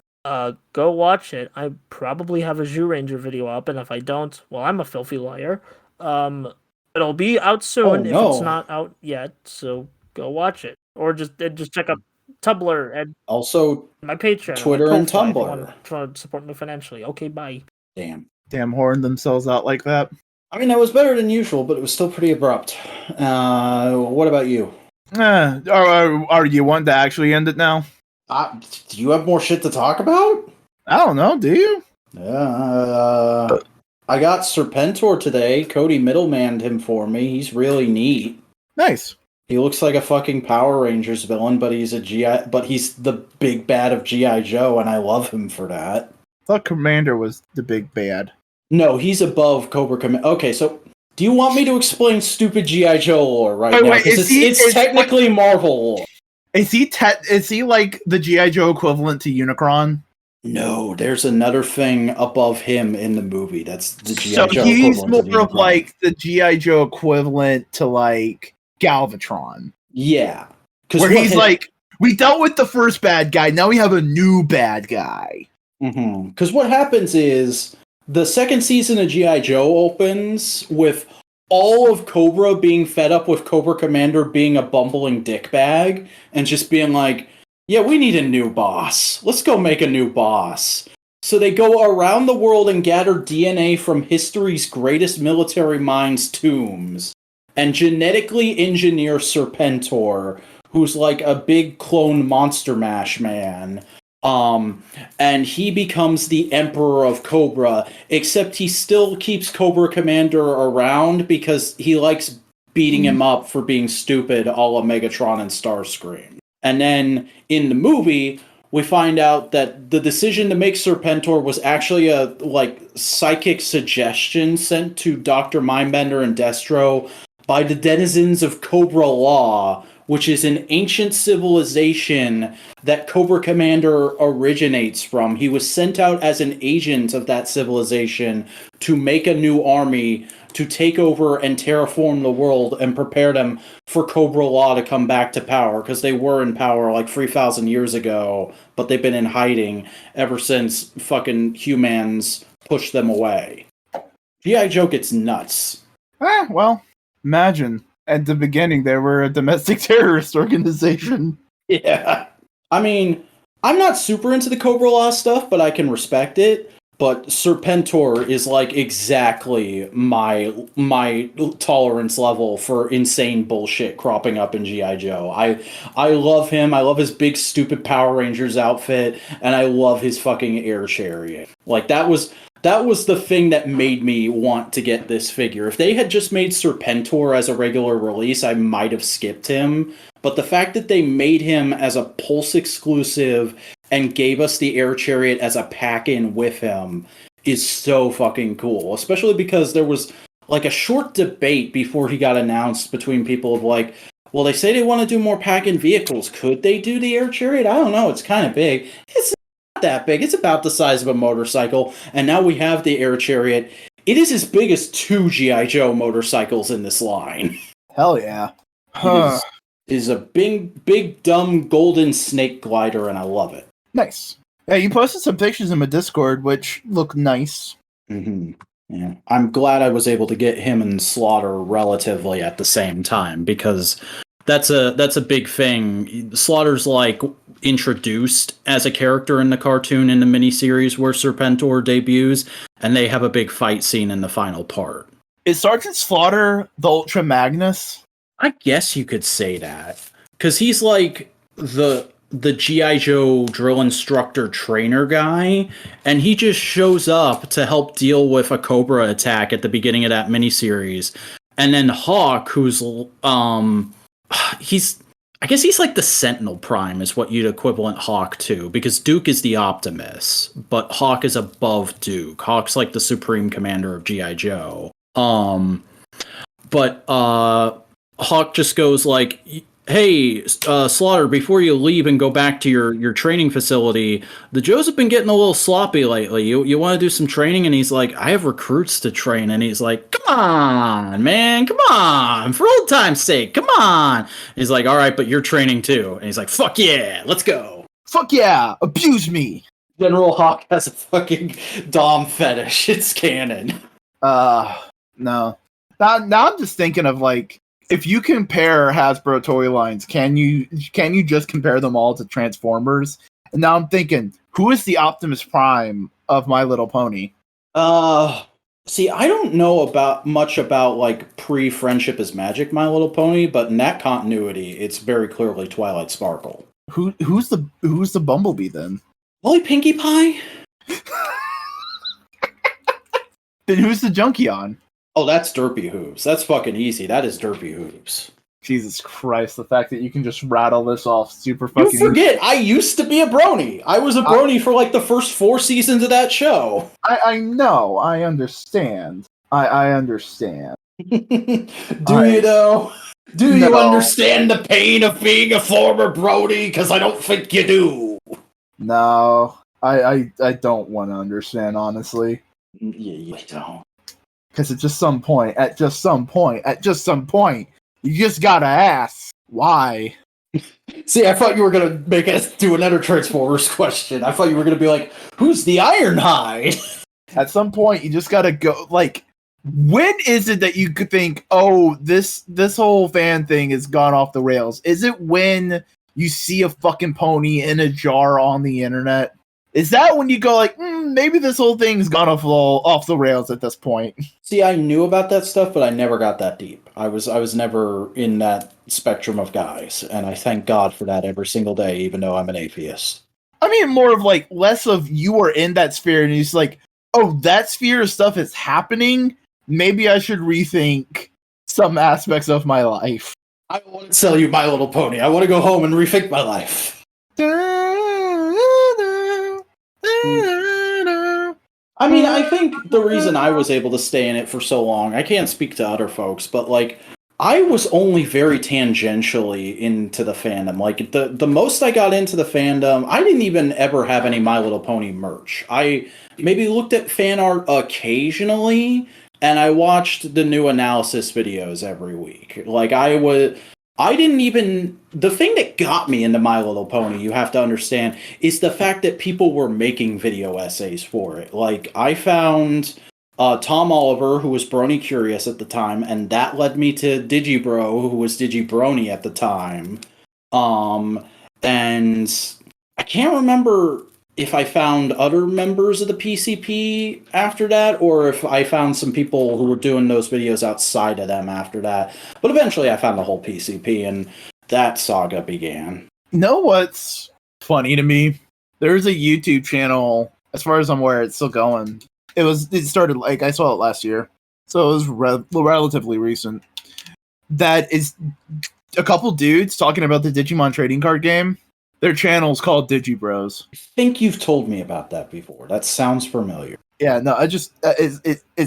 Go watch it. I probably have a Zoo Ranger video up, and if I don't, well, I'm a filthy liar. It'll be out soon if it's not out yet, so go watch it. Or just check out Tumblr and also my Patreon, Twitter and Tumblr. If you want to support me financially. Okay, bye. Damn, horned themselves out like that. I mean, that was better than usual, but it was still pretty abrupt. What about you? Are you wanting to actually end it now? Do you have more shit to talk about? I don't know. Do you? I got Serpentor today. Cody middlemaned him for me. He's really neat. Nice. He looks like a fucking Power Rangers villain, but he's the big bad of G.I. Joe, and I love him for that. I thought Commander was the big bad. No, he's above Cobra Commander. Okay, so do you want me to explain stupid G.I. Joe lore now? Because it's technically Marvel lore. Is he like the G.I. Joe equivalent to Unicron? No, there's another thing above him in the movie. That's the G.I. Joe. So he's more of like the G.I. Joe equivalent to like Galvatron. Yeah. Where he's like, we dealt with the first bad guy, now we have a new bad guy. Because what happens is the second season of G.I. Joe opens with all of Cobra being fed up with Cobra Commander being a bumbling dickbag and just being like, yeah, we need a new boss. Let's go make a new boss. So they go around the world and gather DNA from history's greatest military minds' tombs and genetically engineer Serpentor, who's like a big clone Monster Mash man. And he becomes the Emperor of Cobra, except he still keeps Cobra Commander around because he likes beating him up for being stupid, a la Megatron and Starscream. And then in the movie, we find out that the decision to make Serpentor was actually a psychic suggestion sent to Dr. Mindbender and Destro by the denizens of Cobra Law, which is an ancient civilization that Cobra Commander originates from. He was sent out as an agent of that civilization to make a new army to take over and terraform the world and prepare them for Cobra Law to come back to power, because they were in power like 3,000 years ago, but they've been in hiding ever since fucking humans pushed them away. G.I. Joe gets nuts. Well, imagine. At the beginning, they were a domestic terrorist organization. Yeah. I mean, I'm not super into the Cobra Law stuff, but I can respect it. But Serpentor is like exactly my tolerance level for insane bullshit cropping up in G.I. Joe. I love him. I love his big stupid Power Rangers outfit, and I love his fucking air chariot. Like that was the thing that made me want to get this figure. If they had just made Serpentor as a regular release, I might have skipped him. But the fact that they made him as a Pulse exclusive and gave us the air chariot as a pack-in with him is so fucking cool. Especially because there was like a short debate before he got announced between people of like, well, they say they want to do more pack-in vehicles. Could they do the air chariot? I don't know. It's kind of big. It's not that big. It's about the size of a motorcycle. And now we have the air chariot. It is as big as 2 G.I. Joe motorcycles in this line. Hell yeah. It is a big, dumb golden snake glider, and I love it. Nice. Yeah, you posted some pictures in my Discord, which look nice. Mm-hmm. Yeah, I'm glad I was able to get him and Slaughter relatively at the same time, because that's a big thing. Slaughter's like introduced as a character in the cartoon in the miniseries where Serpentor debuts, and they have a big fight scene in the final part. Is Sergeant Slaughter the Ultra Magnus? I guess you could say that, because he's like the the G.I. Joe drill instructor trainer guy, and he just shows up to help deal with a Cobra attack at the beginning of that miniseries. And then Hawk, who's I guess he's like the Sentinel Prime is what you'd equivalent Hawk to, because Duke is the Optimus, but Hawk is above Duke. Hawk's like the supreme commander of G.I. Joe. But Hawk just goes like, hey, Slaughter, before you leave and go back to your training facility, the Joes have been getting a little sloppy lately. You want to do some training? And he's like, I have recruits to train. And he's like, come on, man, come on, for old time's sake, come on. And he's like, all right, but you're training too. And he's like, fuck yeah, let's go. Fuck yeah, abuse me. General Hawk has a fucking Dom fetish. It's canon. No. Now I'm just thinking of like, if you compare Hasbro toy lines, can you just compare them all to Transformers? And now I'm thinking, who is the Optimus Prime of My Little Pony? See, I don't know much about like pre-Friendship is Magic My Little Pony, but in that continuity, it's very clearly Twilight Sparkle. Who's the Bumblebee then? Wally Pinkie Pie? Then who's the Junkion? Oh, that's Derpy Hooves. That's fucking easy. That is Derpy Hooves. Jesus Christ, the fact that you can just rattle this off super fucking... You forget, I used to be a brony. I was a brony for like the first 4 seasons of that show. I know, I understand. I understand. You though? Do you understand the pain of being a former brony? Because I don't think you do. No, I don't want to understand, honestly. Yeah, you don't. Because at some point, you just gotta ask, why? See, I thought you were going to make us do another Transformers question. I thought you were going to be like, who's the Ironhide? At some point, you just gotta go, like, when is it that you could think, oh, this whole fan thing has gone off the rails? Is it when you see a fucking pony in a jar on the internet? Is that when you go like, maybe this whole thing's gone off the rails at this point? See, I knew about that stuff, but I never got that deep. I was never in that spectrum of guys, and I thank God for that every single day, even though I'm an atheist. I mean, more of like, less of you are in that sphere, and it's like, oh, that sphere of stuff is happening? Maybe I should rethink some aspects of my life. I don't want to sell you My Little Pony. I want to go home and rethink my life. I mean, I think the reason I was able to stay in it for so long, I can't speak to other folks, but like, I was only very tangentially into the fandom. Like, the most I got into the fandom, I didn't even ever have any My Little Pony merch. I maybe looked at fan art occasionally, and I watched the new analysis videos every week. Like, the thing that got me into My Little Pony, you have to understand, is the fact that people were making video essays for it. Like, I found Tom Oliver, who was Brony Curious at the time, and that led me to Digibro, who was Digibrony at the time. And I can't remember if I found other members of the PCP after that, or if I found some people who were doing those videos outside of them after that. But eventually I found the whole PCP, and that saga began. You know what's funny to me? There's a YouTube channel, as far as I'm aware, it's still going. It started, like, I saw it last year, so it was relatively recent. That is a couple dudes talking about the Digimon trading card game. Their channel's called Digibros. I think you've told me about that before. That sounds familiar. Yeah, no, it's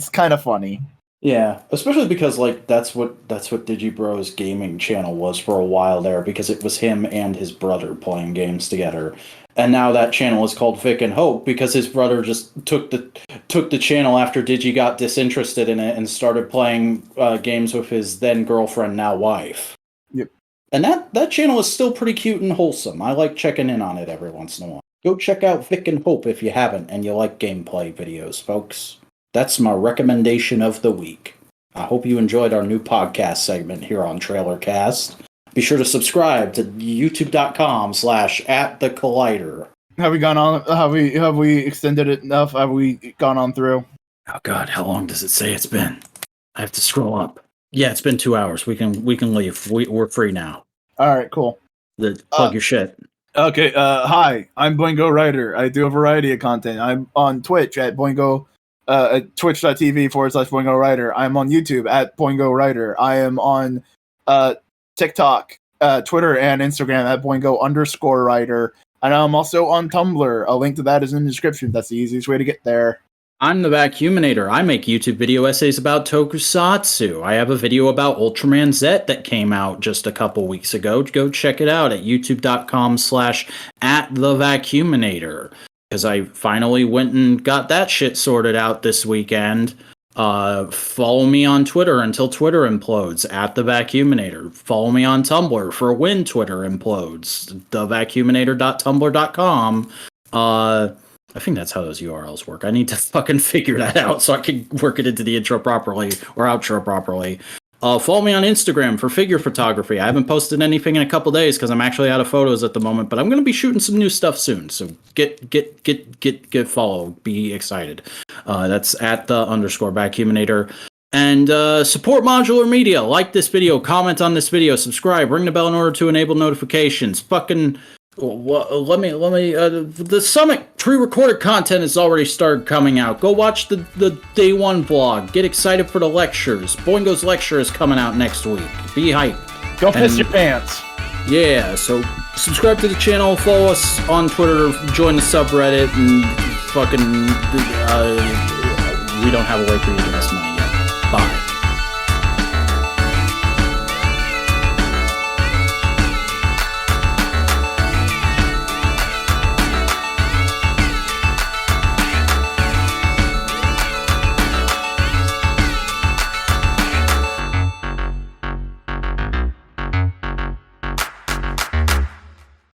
kind of funny. Yeah, especially because like that's what Digibro's gaming channel was for a while there, because it was him and his brother playing games together. And now that channel is called Vic and Hope because his brother just took the channel after Digi got disinterested in it and started playing games with his then girlfriend, now wife. Yep. And that channel is still pretty cute and wholesome. I like checking in on it every once in a while. Go check out Vic and Hope if you haven't and you like gameplay videos, folks. That's my recommendation of the week. I hope you enjoyed our new podcast segment here on TrailerCast. Be sure to subscribe to youtube.com/@thecollider. Have we gone on? Have we extended it enough? Have we gone on through? Oh God, how long does it say it's been? I have to scroll up. Yeah, it's been 2 hours. We can leave. We're free now. All right, cool. Plug your shit. Okay, hi, I'm Boingo Writer. I do a variety of content. I'm on Twitch at Boingo, twitch.tv/Boingo Writer. I'm on YouTube at Boingo Writer. I am on TikTok, Twitter, and Instagram at Boingo_Writer. And I'm also on Tumblr. A link to that is in the description. That's the easiest way to get there. I'm the Vacuuminator. I make YouTube video essays about tokusatsu. I have a video about Ultraman Z that came out just a couple weeks ago. Go check it out at youtube.com/@thevacuuminator. Because I finally went and got that shit sorted out this weekend. Follow me on Twitter until Twitter implodes, @thevacuuminator. Follow me on Tumblr for when Twitter implodes, thevacuuminator.tumblr.com. I think that's how those URLs work. I need to fucking figure that out so I can work it into the intro properly or outro properly. Follow me on Instagram for figure photography. I haven't posted anything in a couple days because I'm actually out of photos at the moment, but I'm going to be shooting some new stuff soon. So get follow. Be excited. That's @the_vacuuminator. And support Modular Media. Like this video, comment on this video, subscribe, ring the bell in order to enable notifications. Fucking. Let me. The Summit pre-recorded content has already started coming out. Go watch the day one vlog. Get excited for the lectures. Boingo's lecture is coming out next week. Be hyped. Go piss your pants. Yeah, so subscribe to the channel, follow us on Twitter, join the subreddit, and fucking we don't have a way for you to give us money.